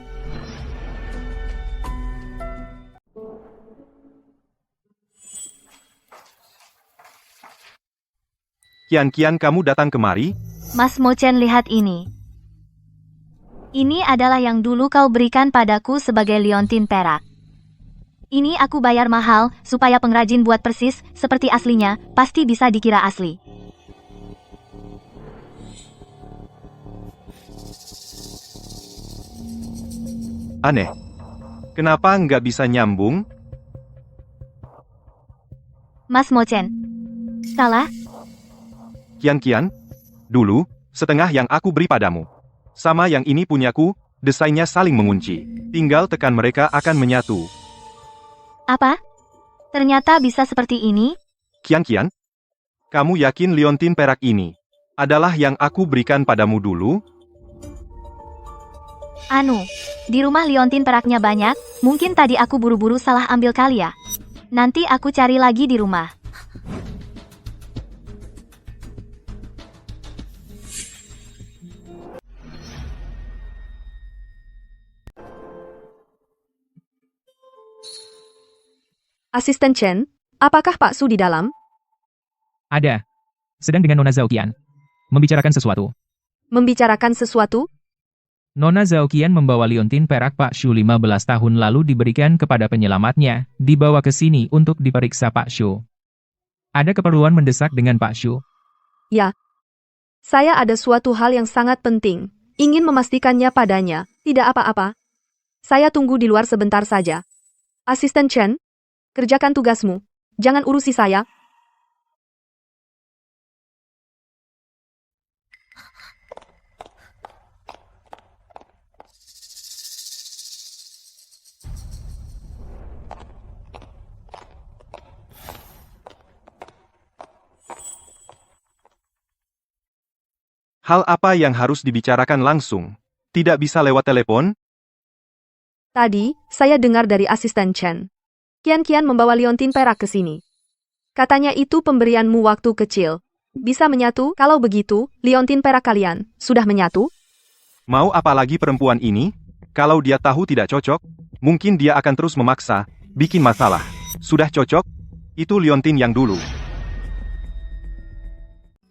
C: Kian, kamu datang kemari?
D: Mas Mo Chen, lihat ini. Ini adalah yang dulu kau berikan padaku sebagai liontin perak. Ini aku bayar mahal, supaya pengrajin buat persis, seperti aslinya, pasti bisa dikira asli.
C: Aneh. Kenapa nggak bisa nyambung?
D: Mas Mo Chen. Salah?
C: Kian, dulu, setengah yang aku beri padamu. Sama yang ini punyaku, desainnya saling mengunci. Tinggal tekan mereka akan menyatu.
D: Apa? Ternyata bisa seperti ini?
C: Kian, kamu yakin liontin perak ini adalah yang aku berikan padamu dulu?
D: Anu, di rumah liontin peraknya banyak, mungkin tadi aku buru-buru salah ambil kali ya. Nanti aku cari lagi di rumah.
A: Asisten Chen, apakah Pak Su di dalam?
B: Ada. Sedang dengan Nona Zhao Qian. Membicarakan sesuatu.
A: Membicarakan sesuatu?
B: Nona Zhao Qian membawa liontin perak Pak Shu 15 tahun lalu diberikan kepada penyelamatnya, dibawa ke sini untuk diperiksa Pak Shu. Ada keperluan mendesak dengan Pak Shu?
A: Ya. Saya ada suatu hal yang sangat penting. Ingin memastikannya padanya. Tidak apa-apa. Saya tunggu di luar sebentar saja. Asisten Chen, kerjakan tugasmu. Jangan urusi saya.
C: Hal apa yang harus dibicarakan langsung? Tidak bisa lewat telepon?
A: Tadi, saya dengar dari asisten Chen. Kian membawa liontin perak ke sini. Katanya itu pemberianmu waktu kecil. Bisa menyatu? Kalau begitu, liontin perak kalian sudah menyatu?
C: Mau apa lagi perempuan ini? Kalau dia tahu tidak cocok, mungkin dia akan terus memaksa, bikin masalah. Sudah cocok? Itu liontin yang dulu.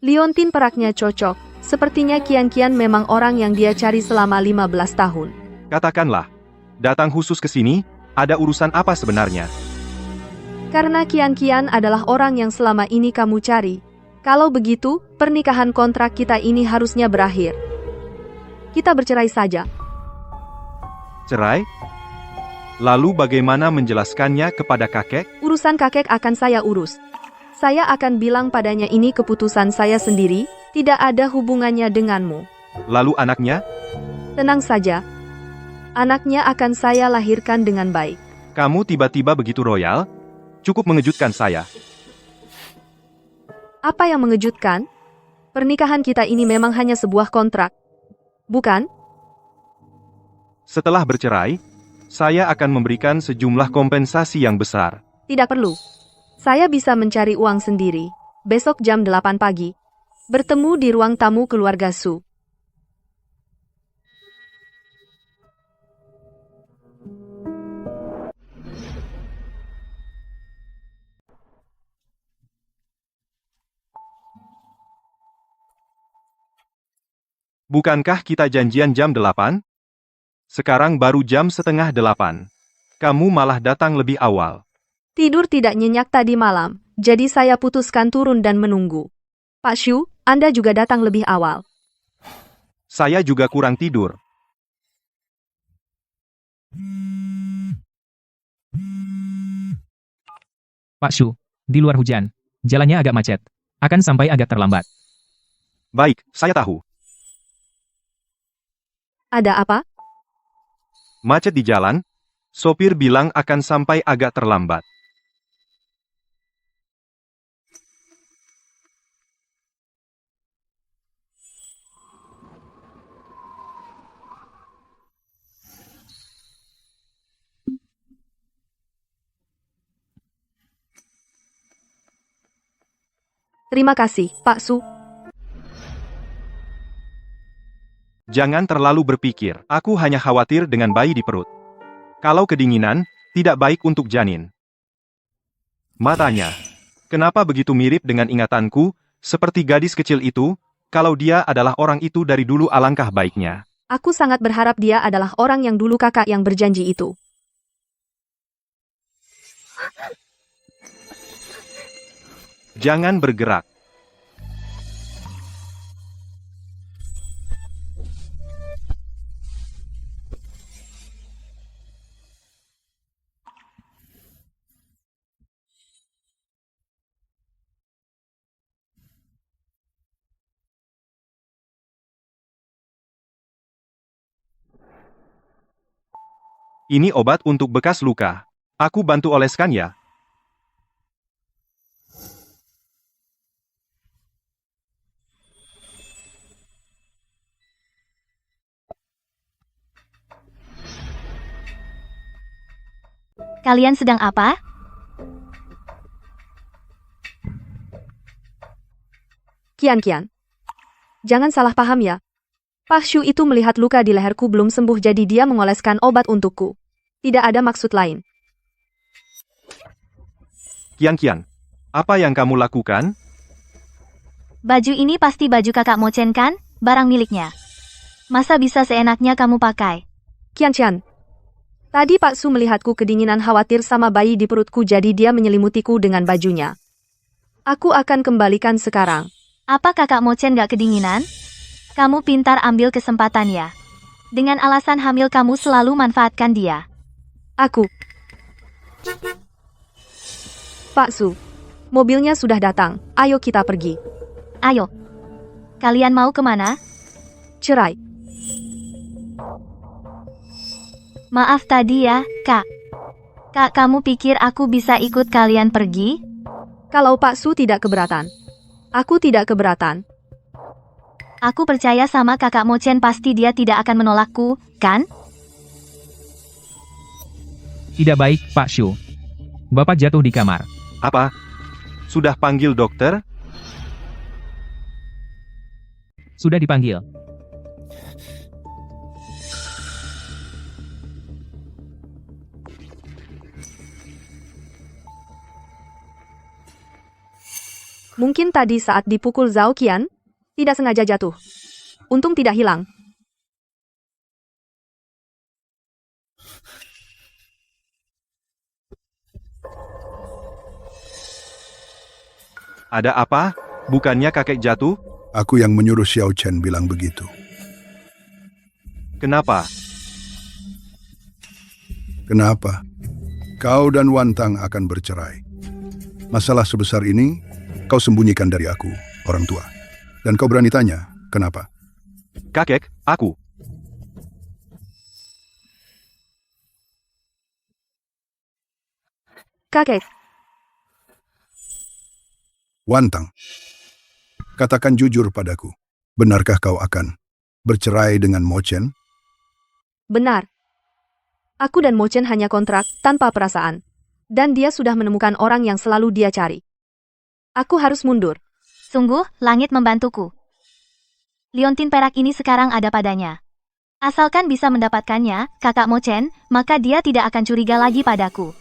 A: Liontin peraknya cocok. Sepertinya Kian-Kian memang orang yang dia cari selama 15 tahun.
C: Katakanlah, datang khusus ke sini, ada urusan apa sebenarnya?
A: Karena Kian-Kian adalah orang yang selama ini kamu cari. Kalau begitu, pernikahan kontrak kita ini harusnya berakhir. Kita bercerai saja.
C: Cerai? Lalu bagaimana menjelaskannya kepada kakek?
A: Urusan kakek akan saya urus. Saya akan bilang padanya ini keputusan saya sendiri, tidak ada hubungannya denganmu.
C: Lalu anaknya?
A: Tenang saja. Anaknya akan saya lahirkan dengan baik.
C: Kamu tiba-tiba begitu royal? Cukup mengejutkan saya.
A: Apa yang mengejutkan? Pernikahan kita ini memang hanya sebuah kontrak. Bukan?
C: Setelah bercerai, saya akan memberikan sejumlah kompensasi yang besar.
A: Tidak perlu. Saya bisa mencari uang sendiri. Besok jam 8 pagi. Bertemu di ruang tamu keluarga Su.
C: Bukankah kita janjian jam 8? Sekarang baru jam setengah 8. Kamu malah datang lebih awal.
A: Tidur tidak nyenyak tadi malam, jadi saya putuskan turun dan menunggu. Pak Shu, Anda juga datang lebih awal.
C: Saya juga kurang tidur.
B: Pak Shu, di luar hujan. Jalannya agak macet. Akan sampai agak terlambat.
C: Baik, saya tahu.
A: Ada apa?
C: Macet di jalan. Sopir bilang akan sampai agak terlambat.
A: Terima kasih, Pak Su.
C: Jangan terlalu berpikir, aku hanya khawatir dengan bayi di perut. Kalau kedinginan, tidak baik untuk janin. Matanya. Kenapa begitu mirip dengan ingatanku, seperti gadis kecil itu, kalau dia adalah orang itu dari dulu alangkah baiknya.
A: Aku sangat berharap dia adalah orang yang dulu kakak yang berjanji itu.
C: Jangan bergerak. Ini obat untuk bekas luka. Aku bantu oleskan ya.
D: Kalian sedang apa?
A: Kian-Kian. Jangan salah paham ya. Pak Shu itu melihat luka di leherku belum sembuh jadi dia mengoleskan obat untukku. Tidak ada maksud lain.
C: Kian-Kian, apa yang kamu lakukan?
D: Baju ini pasti baju kakak Mochen kan? Barang miliknya. Masa bisa seenaknya kamu pakai?
A: Kian-Kian. Tadi Pak Su melihatku kedinginan khawatir sama bayi di perutku jadi dia menyelimutiku dengan bajunya. Aku akan kembalikan sekarang.
D: Apa kakak Mochen gak kedinginan? Kamu pintar ambil kesempatan ya. Dengan alasan hamil kamu selalu manfaatkan dia.
A: Aku. Pak Su. Mobilnya sudah datang. Ayo kita pergi.
D: Ayo. Kalian mau kemana?
A: Cerai.
D: Maaf tadi ya, Kak. Kak, kamu pikir aku bisa ikut kalian pergi?
A: Kalau Pak Su tidak keberatan. Aku tidak keberatan.
D: Aku percaya sama kakak Mochen pasti dia tidak akan menolakku, kan?
B: Tidak baik, Pak Shu. Bapak jatuh di kamar.
C: Apa? Sudah panggil dokter?
B: Sudah dipanggil.
A: Mungkin tadi saat dipukul Zhao Qian, tidak sengaja jatuh. Untung tidak hilang.
C: Ada apa? Bukannya kakek jatuh?
F: Aku yang menyuruh Xiao Chen bilang begitu.
C: Kenapa?
F: Kenapa? Kau dan Wantang akan bercerai. Masalah sebesar ini, kau sembunyikan dari aku, orang tua. Dan kau berani tanya, kenapa?
C: Kakek, aku.
A: Kakek,
F: Wantang, katakan jujur padaku. Benarkah kau akan bercerai dengan Mo Chen?
A: benar. Aku dan Mo Chen hanya kontrak tanpa perasaan. Dan dia sudah menemukan orang yang selalu dia cari. Aku harus mundur.
D: Sungguh, langit membantuku. Liontin perak ini sekarang ada padanya. Asalkan bisa mendapatkannya, kakak Mo Chen, maka dia tidak akan curiga lagi padaku.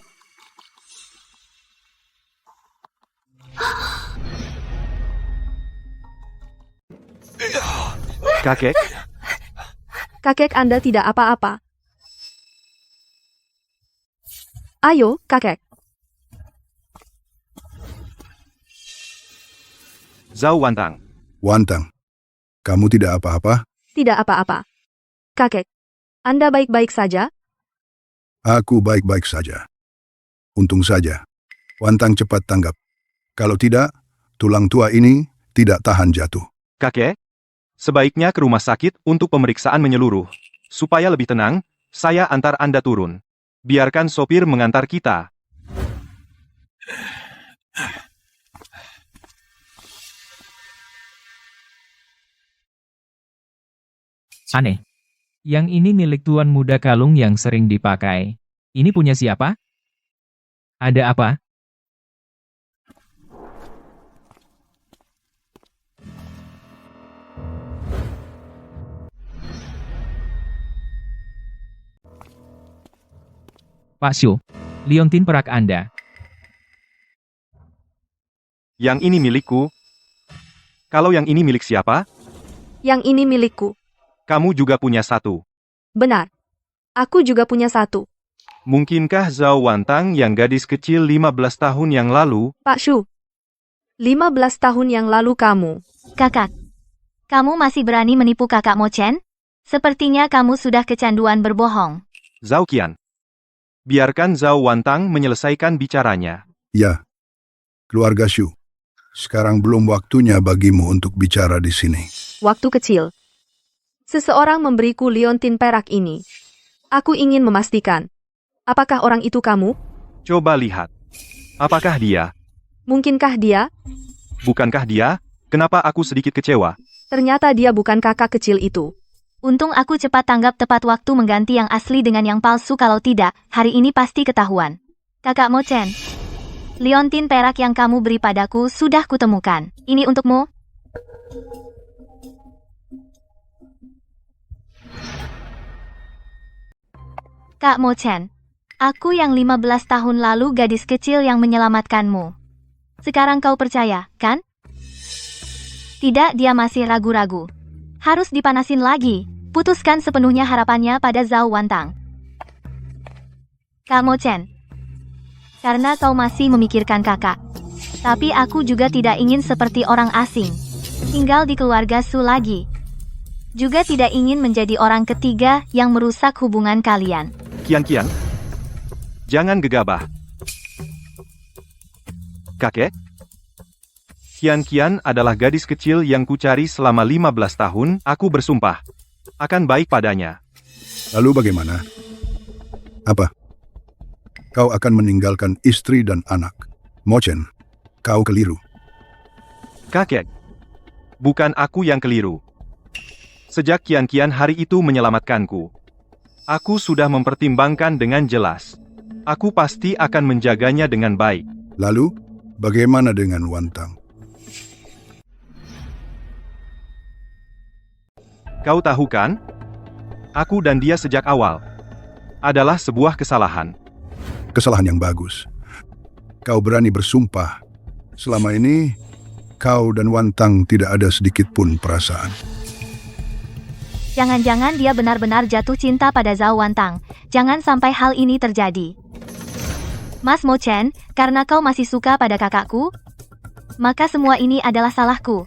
C: Kakek,
A: Kakek Anda tidak apa-apa. Ayo, kakek.
C: Zhao Wantang.
F: Wantang, kamu tidak apa-apa?
A: Tidak apa-apa. Kakek, Anda baik-baik saja?
F: Aku baik-baik saja. Untung saja. Wantang cepat tanggap. Kalau tidak, tulang tua ini tidak tahan jatuh.
C: Kakek, sebaiknya ke rumah sakit untuk pemeriksaan menyeluruh. Supaya lebih tenang, saya antar Anda turun. Biarkan sopir mengantar kita.
B: Aneh. Yang ini milik tuan muda kalung yang sering dipakai. Ini punya siapa? Ada apa? Pak Shu, liontin perak Anda.
C: Yang ini milikku. Kalau yang ini milik siapa?
A: Yang ini milikku.
C: Kamu juga punya satu.
A: Benar. Aku juga punya satu.
C: Mungkinkah Zhao Wantang yang gadis kecil 15 tahun yang lalu?
A: Pak Shu. 15 tahun yang lalu kamu.
D: Kakak, kamu masih berani menipu kakak Mo Chen? Sepertinya kamu sudah kecanduan berbohong.
C: Zhao Qian. Biarkan Zhao Wantang menyelesaikan bicaranya.
F: Ya, keluarga Shu. Sekarang belum waktunya bagimu untuk bicara di sini.
A: Waktu kecil. Seseorang memberiku liontin perak ini. Aku ingin memastikan. Apakah orang itu kamu?
C: Coba lihat. Apakah dia?
A: Mungkinkah dia?
C: Bukankah dia? Kenapa aku sedikit kecewa?
A: Ternyata dia bukan kakak kecil itu.
D: Untung aku cepat tanggap tepat waktu mengganti yang asli dengan yang palsu, kalau tidak, hari ini pasti ketahuan. Kakak Mo Chen, liontin perak yang kamu beri padaku sudah kutemukan. Ini untukmu. Kak Mo Chen, aku yang 15 tahun lalu gadis kecil yang menyelamatkanmu. Sekarang kau percaya, kan? Tidak, dia masih ragu-ragu. Harus dipanasin lagi. Putuskan sepenuhnya harapannya pada Zhao Wantang. Kak Mo Chen, karena kau masih memikirkan kakak. Tapi aku juga tidak ingin seperti orang asing. Tinggal di keluarga Su lagi. Juga tidak ingin menjadi orang ketiga yang merusak hubungan kalian.
C: Qian, jangan gegabah. Kakek? Qian adalah gadis kecil yang kucari selama 15 tahun, aku bersumpah. Akan baik padanya.
F: Lalu bagaimana? Apa? Kau akan meninggalkan istri dan anak. Mo Chen, kau keliru.
C: Kakek. Bukan aku yang keliru. Sejak Qian hari itu menyelamatkanku. Aku sudah mempertimbangkan dengan jelas. Aku pasti akan menjaganya dengan baik.
F: Lalu, Bagaimana dengan Wantang?
C: Kau tahu kan? Aku dan dia sejak awal adalah sebuah kesalahan.
F: Kesalahan yang bagus. Kau berani bersumpah. Selama ini, kau dan Wantang tidak ada sedikit pun perasaan.
D: Jangan-jangan dia benar-benar jatuh cinta pada Zhao Wantang. Jangan sampai hal ini terjadi. Mas Mo Chen, karena kau masih suka pada kakakku, maka semua ini adalah salahku.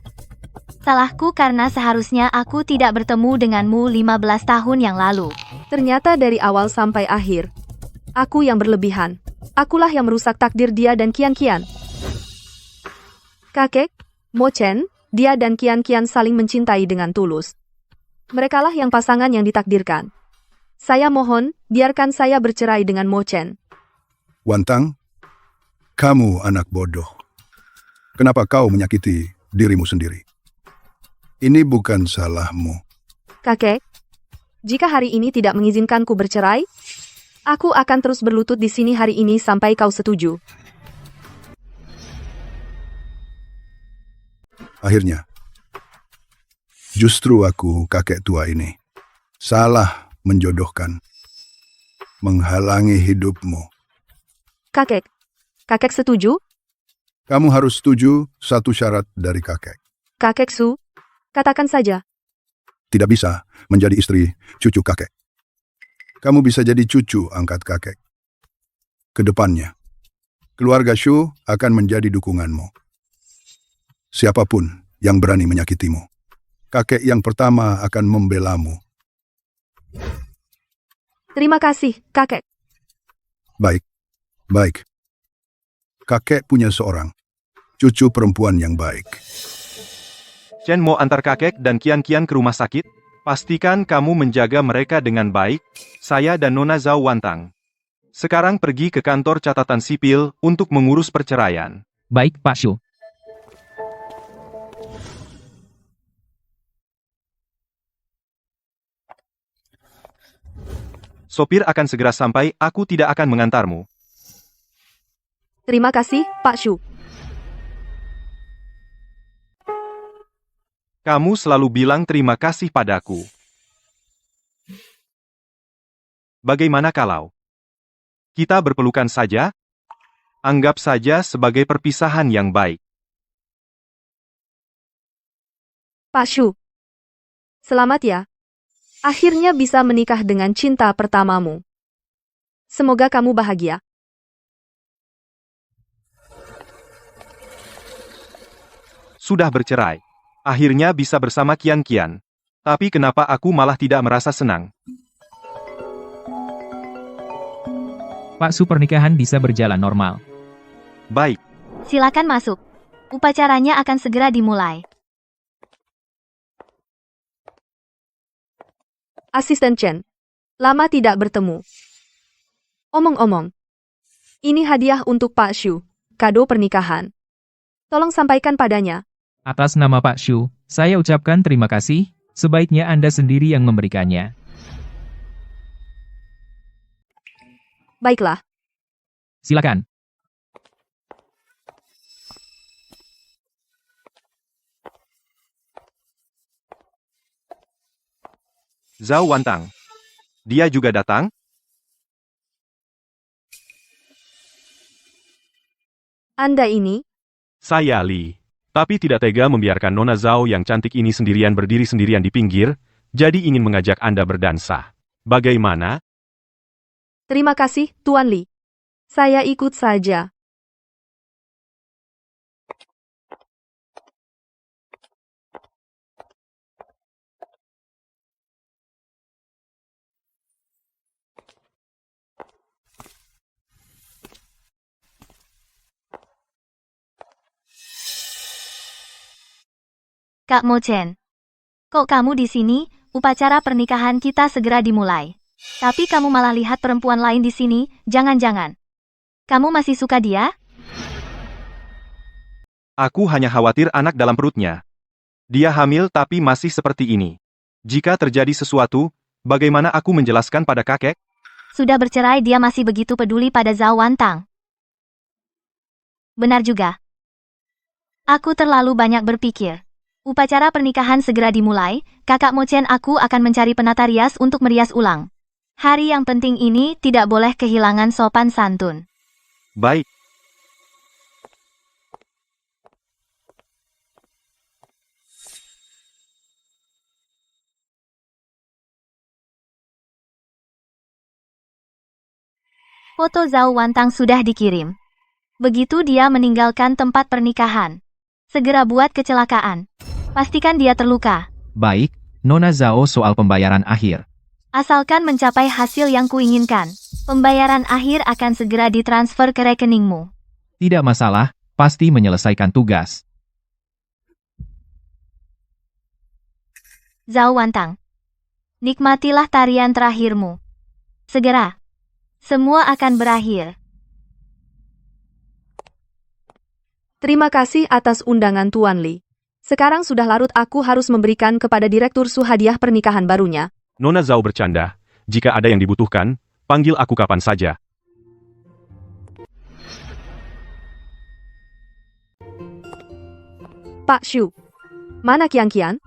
D: Salahku karena seharusnya aku tidak bertemu denganmu 15 tahun yang lalu.
A: Ternyata dari awal sampai akhir, aku yang berlebihan. Akulah yang merusak takdir dia dan Kian-Kian. Kakek, Mo Chen, dia dan Kian-Kian saling mencintai dengan tulus. Merekalah yang pasangan yang ditakdirkan. Saya mohon, biarkan saya bercerai dengan Mo Chen.
F: Wantang, kamu anak bodoh. Kenapa kau menyakiti dirimu sendiri? Ini bukan salahmu.
A: Kakek, jika hari ini tidak mengizinkanku bercerai, aku akan terus berlutut di sini hari ini sampai kau setuju.
F: Akhirnya, justru aku, kakek tua ini, salah menjodohkan, menghalangi hidupmu.
A: Kakek setuju?
F: Kamu harus setuju satu syarat dari kakek.
A: Kakek Su, katakan saja.
F: Tidak bisa menjadi istri cucu kakek. Kamu bisa jadi cucu angkat kakek. Kedepannya, keluarga Shu akan menjadi dukunganmu. Siapapun yang berani menyakitimu, kakek yang pertama akan membelamu.
A: Terima kasih, kakek.
F: Baik. Kakek punya seorang cucu perempuan yang baik.
C: Chen mau antar kakek dan Kian-Kian ke rumah sakit. Pastikan kamu menjaga mereka dengan baik, saya dan Nona Zhao Wantang. Sekarang pergi ke kantor catatan sipil untuk mengurus perceraian.
B: Baik, Pak Shu.
C: Sopir akan segera sampai, aku tidak akan mengantarmu.
A: Terima kasih, Pak Shu.
C: Kamu selalu bilang terima kasih padaku. Bagaimana kalau kita berpelukan saja? Anggap saja sebagai perpisahan yang baik.
A: Pak Shu. Selamat ya. Akhirnya bisa menikah dengan cinta pertamamu. Semoga kamu bahagia.
C: Sudah bercerai. Akhirnya bisa bersama Kian-Kian. Tapi kenapa aku malah tidak merasa senang?
B: Pak Su, pernikahan bisa berjalan normal.
C: Baik.
D: Silakan masuk. Upacaranya akan segera dimulai.
A: Asisten Chen. Lama tidak bertemu. Omong-omong. Ini hadiah untuk Pak Shu. Kado pernikahan. Tolong sampaikan padanya.
B: Atas nama Pak Shu, saya ucapkan terima kasih. Sebaiknya Anda sendiri yang memberikannya.
A: Baiklah.
B: Silakan.
C: Zhao Wantang. Dia juga datang?
A: Anda ini?
C: Saya Li. Tapi tidak tega membiarkan Nona Zhao yang cantik ini sendirian berdiri sendirian di pinggir, jadi ingin mengajak Anda berdansa. Bagaimana?
A: Terima kasih, Tuan Li. Saya ikut saja.
D: Kak Mo Chen. Kok kamu di sini? Upacara pernikahan kita segera dimulai. Tapi kamu malah lihat perempuan lain di sini, jangan-jangan. Kamu masih suka dia?
C: Aku hanya khawatir anak dalam perutnya. Dia hamil tapi masih seperti ini. Jika terjadi sesuatu, bagaimana aku menjelaskan pada kakek?
D: Sudah bercerai dia masih begitu peduli pada Zhao Wantang. Benar juga. Aku terlalu banyak berpikir. Upacara pernikahan segera dimulai, kakak Mo Chen aku akan mencari penata rias untuk merias ulang. Hari yang penting ini tidak boleh kehilangan sopan santun.
C: Baik.
D: Foto Zhao Wantang sudah dikirim. Begitu dia meninggalkan tempat pernikahan. Segera buat kecelakaan. Pastikan dia terluka.
B: Baik, Nona Zhao soal pembayaran akhir.
D: Asalkan mencapai hasil yang kuinginkan, pembayaran akhir akan segera ditransfer ke rekeningmu.
B: Tidak masalah, pasti menyelesaikan tugas.
D: Zhao Wantang. Nikmatilah tarian terakhirmu. Segera. Semua akan berakhir.
A: Terima kasih atas undangan Tuan Li. Sekarang sudah larut aku harus memberikan kepada Direktur Su hadiah pernikahan barunya.
C: Nona Zhao bercanda. Jika ada yang dibutuhkan, panggil aku kapan saja.
A: Pak Shu. Mana Qian Qian?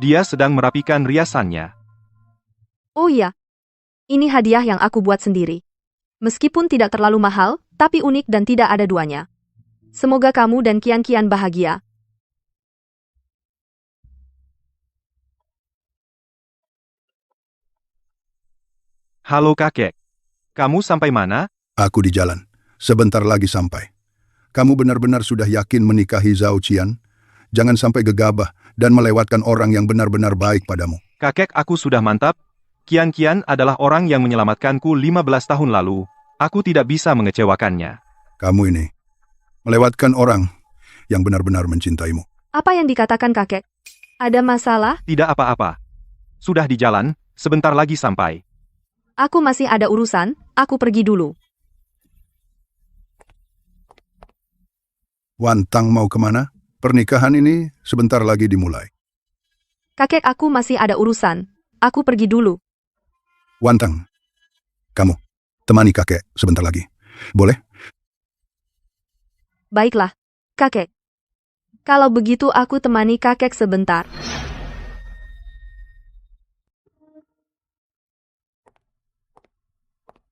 C: Dia sedang merapikan riasannya.
A: Oh iya. Ini hadiah yang aku buat sendiri. Meskipun tidak terlalu mahal, tapi unik dan tidak ada duanya. Semoga kamu dan Qian Qian bahagia.
C: Halo kakek. Kamu sampai mana?
F: Aku di jalan. Sebentar lagi sampai. Kamu benar-benar sudah yakin menikahi Zhao Qian? Jangan sampai gegabah dan melewatkan orang yang benar-benar baik padamu.
C: Kakek, aku sudah mantap. Qian Qian adalah orang yang menyelamatkanku 15 tahun lalu. Aku tidak bisa mengecewakannya.
F: Kamu ini melewatkan orang yang benar-benar mencintaimu.
A: Apa yang dikatakan kakek? Ada masalah?
C: Tidak apa-apa. Sudah di jalan, sebentar lagi sampai.
A: Aku masih ada urusan, aku pergi dulu.
F: Wantang mau kemana? Pernikahan ini sebentar lagi dimulai.
A: Kakek, aku masih ada urusan. Aku pergi dulu.
F: Wantang, kamu temani kakek sebentar lagi. Boleh?
A: Baiklah, kakek. Kalau begitu aku temani kakek sebentar.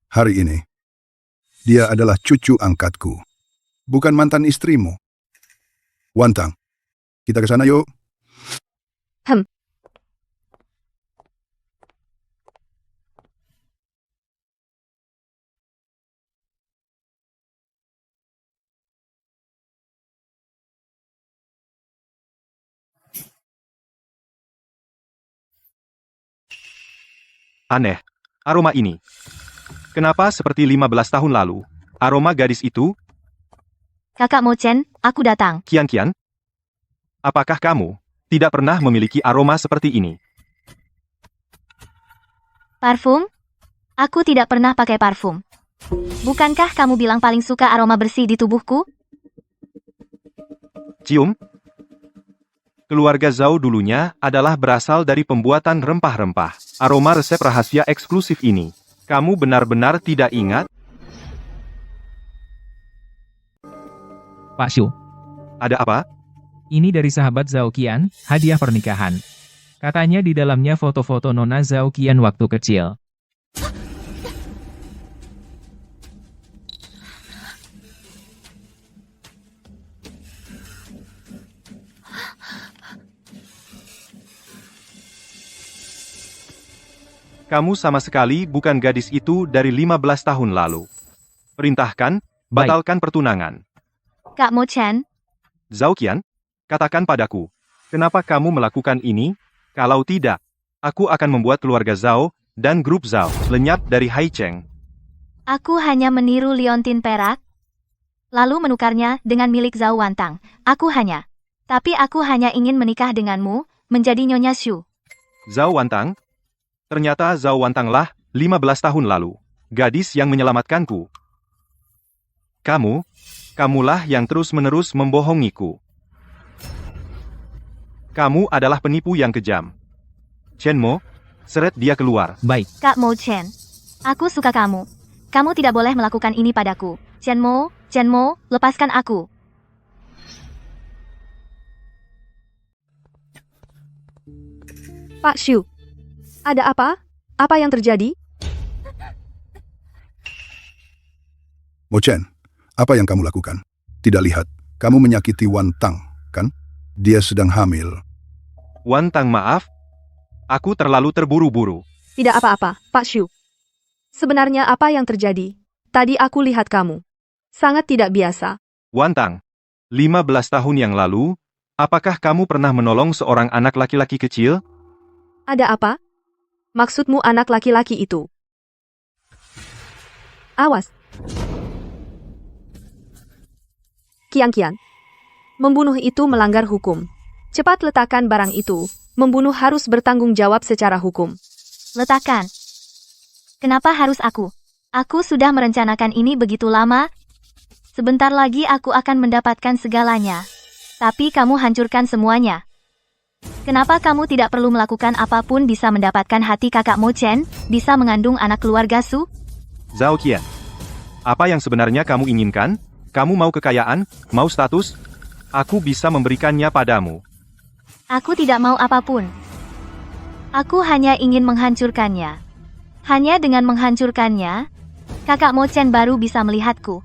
F: Hari ini, dia adalah cucu angkatku. Bukan mantan istrimu. Wantang, kita ke sana yuk.
C: Aneh. Aroma ini. Kenapa seperti 15 tahun lalu? Aroma gadis itu?
D: Kakak Mo Chen, aku datang.
C: Qian Qian? Apakah kamu tidak pernah memiliki aroma seperti ini?
D: Parfum? Aku tidak pernah pakai parfum. Bukankah kamu bilang paling suka aroma bersih di tubuhku?
C: Cium? Keluarga Zhao dulunya adalah berasal dari pembuatan rempah-rempah. Aroma resep rahasia eksklusif ini. Kamu benar-benar tidak ingat?
B: Pak Shu,
C: Ada apa?
B: ini dari sahabat Zhao Qian, hadiah pernikahan. Katanya di dalamnya foto-foto Nona Zhao Qian waktu kecil.
C: Kamu sama sekali bukan gadis itu dari 15 tahun lalu. Perintahkan, batalkan pertunangan.
D: Kak Mo Chen,
C: Zhao Qian, katakan padaku, kenapa kamu melakukan ini? Kalau tidak, aku akan membuat keluarga Zhao dan grup Zhao lenyap dari Haicheng.
D: aku hanya meniru liontin perak, lalu menukarnya dengan milik Zhao Wantang. Tapi aku hanya ingin menikah denganmu, menjadi Nyonya Shu.
C: Zhao Wantang? Ternyata Zhao Wantanglah 15 tahun lalu, gadis yang menyelamatkanku. Kamulah yang terus-menerus membohongiku. Kamu adalah penipu yang kejam. Chen Mo, seret dia keluar.
B: Baik,
D: Kak Mo Chen, aku suka kamu. Kamu tidak boleh melakukan ini padaku. Chen Mo, lepaskan aku.
A: Pak Shu. Ada apa? Apa yang terjadi?
F: Mo Chen, apa yang kamu lakukan? Tidak lihat, kamu menyakiti Wan Tang, kan? Dia sedang hamil.
C: Wan Tang, maaf. Aku terlalu terburu-buru.
A: Tidak apa-apa, Pak Shu. Sebenarnya apa yang terjadi? Tadi aku lihat kamu. Sangat tidak biasa.
C: Wan Tang, 15 tahun yang lalu, apakah kamu pernah menolong seorang anak laki-laki kecil?
A: Ada apa? Maksudmu anak laki-laki itu? Awas. Kian. Membunuh itu melanggar hukum. Cepat letakkan barang itu. Membunuh harus bertanggung jawab secara hukum.
D: Letakkan. Kenapa harus aku? Aku sudah merencanakan ini begitu lama. Sebentar lagi aku akan mendapatkan segalanya. Tapi kamu hancurkan semuanya. Kenapa kamu tidak perlu melakukan apapun bisa mendapatkan hati kakak Mo Chen, bisa mengandung anak keluarga Su?
C: Zhao Qian, apa yang sebenarnya kamu inginkan? Kamu mau kekayaan, mau status? Aku bisa memberikannya padamu.
D: Aku tidak mau apapun. Aku hanya ingin menghancurkannya. Hanya dengan menghancurkannya, kakak Mo Chen baru bisa melihatku.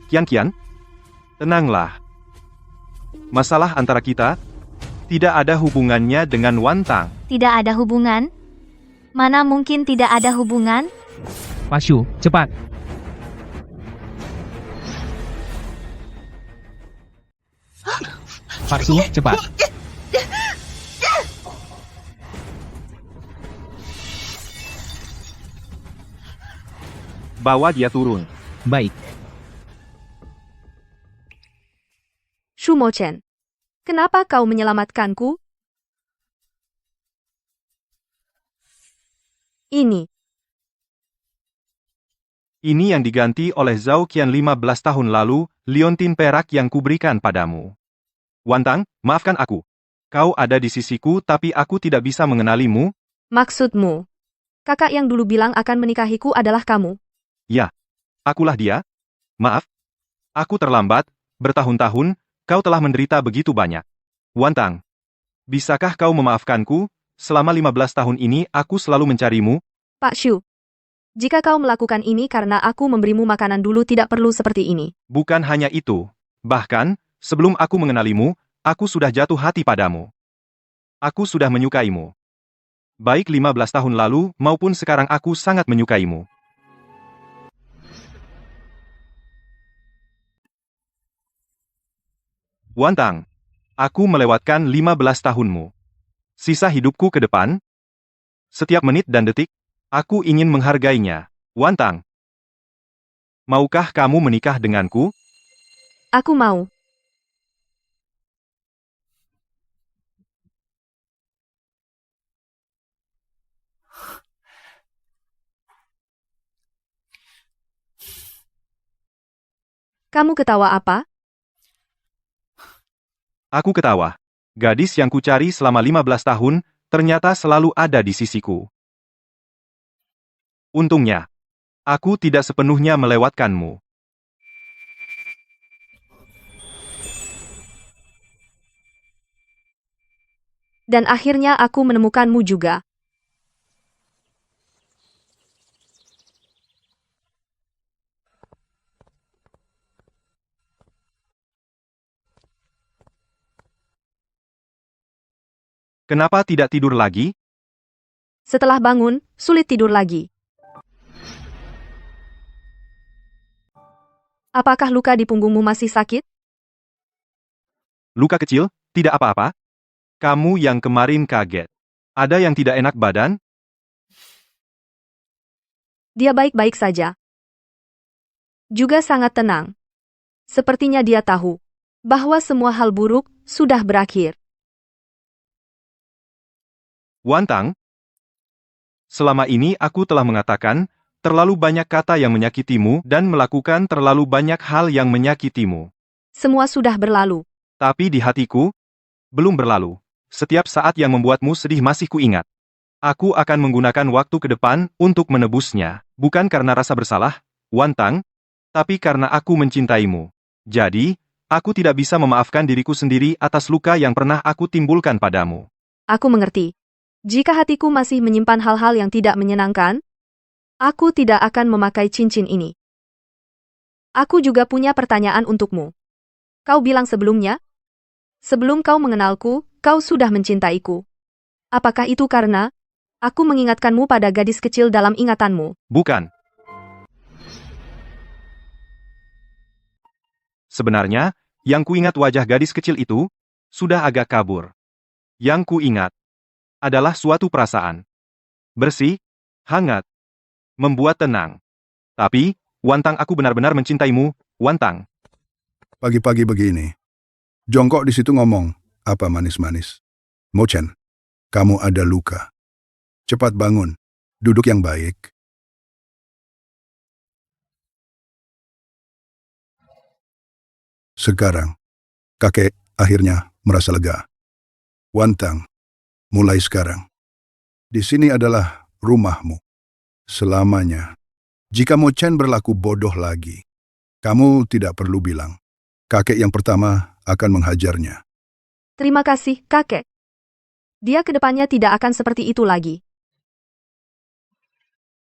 C: Kian, tenanglah. Masalah antara kita tidak ada hubungannya dengan Wan Tang.
D: Tidak ada hubungan? Mana mungkin tidak ada hubungan?
B: Pak Shu, cepat. Pak Shu, cepat.
C: Bawa dia turun.
B: Baik.
A: Shu Mo Chen. Kenapa kau menyelamatkanku? Ini
C: Ini yang diganti oleh Zhao Qian 15 tahun lalu, liontin perak yang kuberikan padamu. Wan Tang, maafkan aku. Kau ada di sisiku tapi aku tidak bisa mengenalimu.
A: maksudmu. Kakak yang dulu bilang akan menikahiku adalah kamu.
C: Ya, akulah dia. Maaf. Aku terlambat, bertahun-tahun, kau telah menderita begitu banyak. Wan Tang, bisakah kau memaafkanku? Selama 15 tahun ini aku selalu mencarimu.
A: Pak Shu. Jika kau melakukan ini karena aku memberimu makanan dulu tidak perlu seperti ini.
C: Bukan hanya itu. Bahkan, sebelum aku mengenalimu, aku sudah jatuh hati padamu. Aku sudah menyukaimu. Baik 15 tahun lalu maupun sekarang aku sangat menyukaimu. Wan Tang, aku melewatkan 15 tahunmu. Sisa hidupku ke depan, setiap menit dan detik, aku ingin menghargainya. Wan Tang, maukah kamu menikah denganku?
A: Aku mau. Kamu ketawa apa?
C: Aku ketawa. Gadis yang kucari selama 15 tahun, ternyata selalu ada di sisiku. Untungnya, aku tidak sepenuhnya melewatkanmu.
A: Dan akhirnya aku menemukanmu juga.
C: Kenapa tidak tidur lagi?
A: Setelah bangun, sulit tidur lagi. Apakah luka di punggungmu masih sakit?
C: Luka kecil, tidak apa-apa. Kamu yang kemarin kaget. Ada yang tidak enak badan?
A: Dia baik-baik saja. Juga sangat tenang. Sepertinya dia tahu bahwa semua hal buruk sudah berakhir.
C: Wan Tang, selama ini aku telah mengatakan terlalu banyak kata yang menyakitimu dan melakukan terlalu banyak hal yang menyakitimu.
A: Semua sudah berlalu.
C: Tapi di hatiku, belum berlalu. Setiap saat yang membuatmu sedih masih kuingat. Aku akan menggunakan waktu ke depan untuk menebusnya. Bukan karena rasa bersalah, Wan Tang. Tapi karena aku mencintaimu. Jadi, aku tidak bisa memaafkan diriku sendiri atas luka yang pernah aku timbulkan padamu.
A: Aku mengerti. Jika hatiku masih menyimpan hal-hal yang tidak menyenangkan, aku tidak akan memakai cincin ini. Aku juga punya pertanyaan untukmu. Kau bilang sebelumnya, sebelum kau mengenalku, kau sudah mencintaiku. Apakah itu karena aku mengingatkanmu pada gadis kecil dalam ingatanmu?
C: Bukan. Sebenarnya, yang kuingat wajah gadis kecil itu, sudah agak kabur. Yang kuingat adalah suatu perasaan. Bersih, hangat, membuat tenang. Tapi, Wantang, aku benar-benar mencintaimu, Wantang.
F: Pagi-pagi begini. Jongkok di situ ngomong, apa manis-manis. Mo Chen, kamu ada luka. Cepat bangun. Duduk yang baik. Sekarang, kakek akhirnya merasa lega. Wantang, mulai sekarang. Di sini adalah rumahmu. Selamanya. Jika Mo Chen berlaku bodoh lagi, kamu tidak perlu bilang. Kakek yang pertama akan menghajarnya.
A: Terima kasih, kakek. Dia kedepannya tidak akan seperti itu lagi.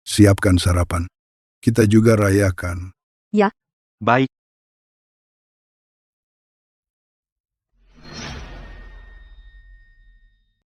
F: Siapkan sarapan. Kita juga rayakan.
C: Baik.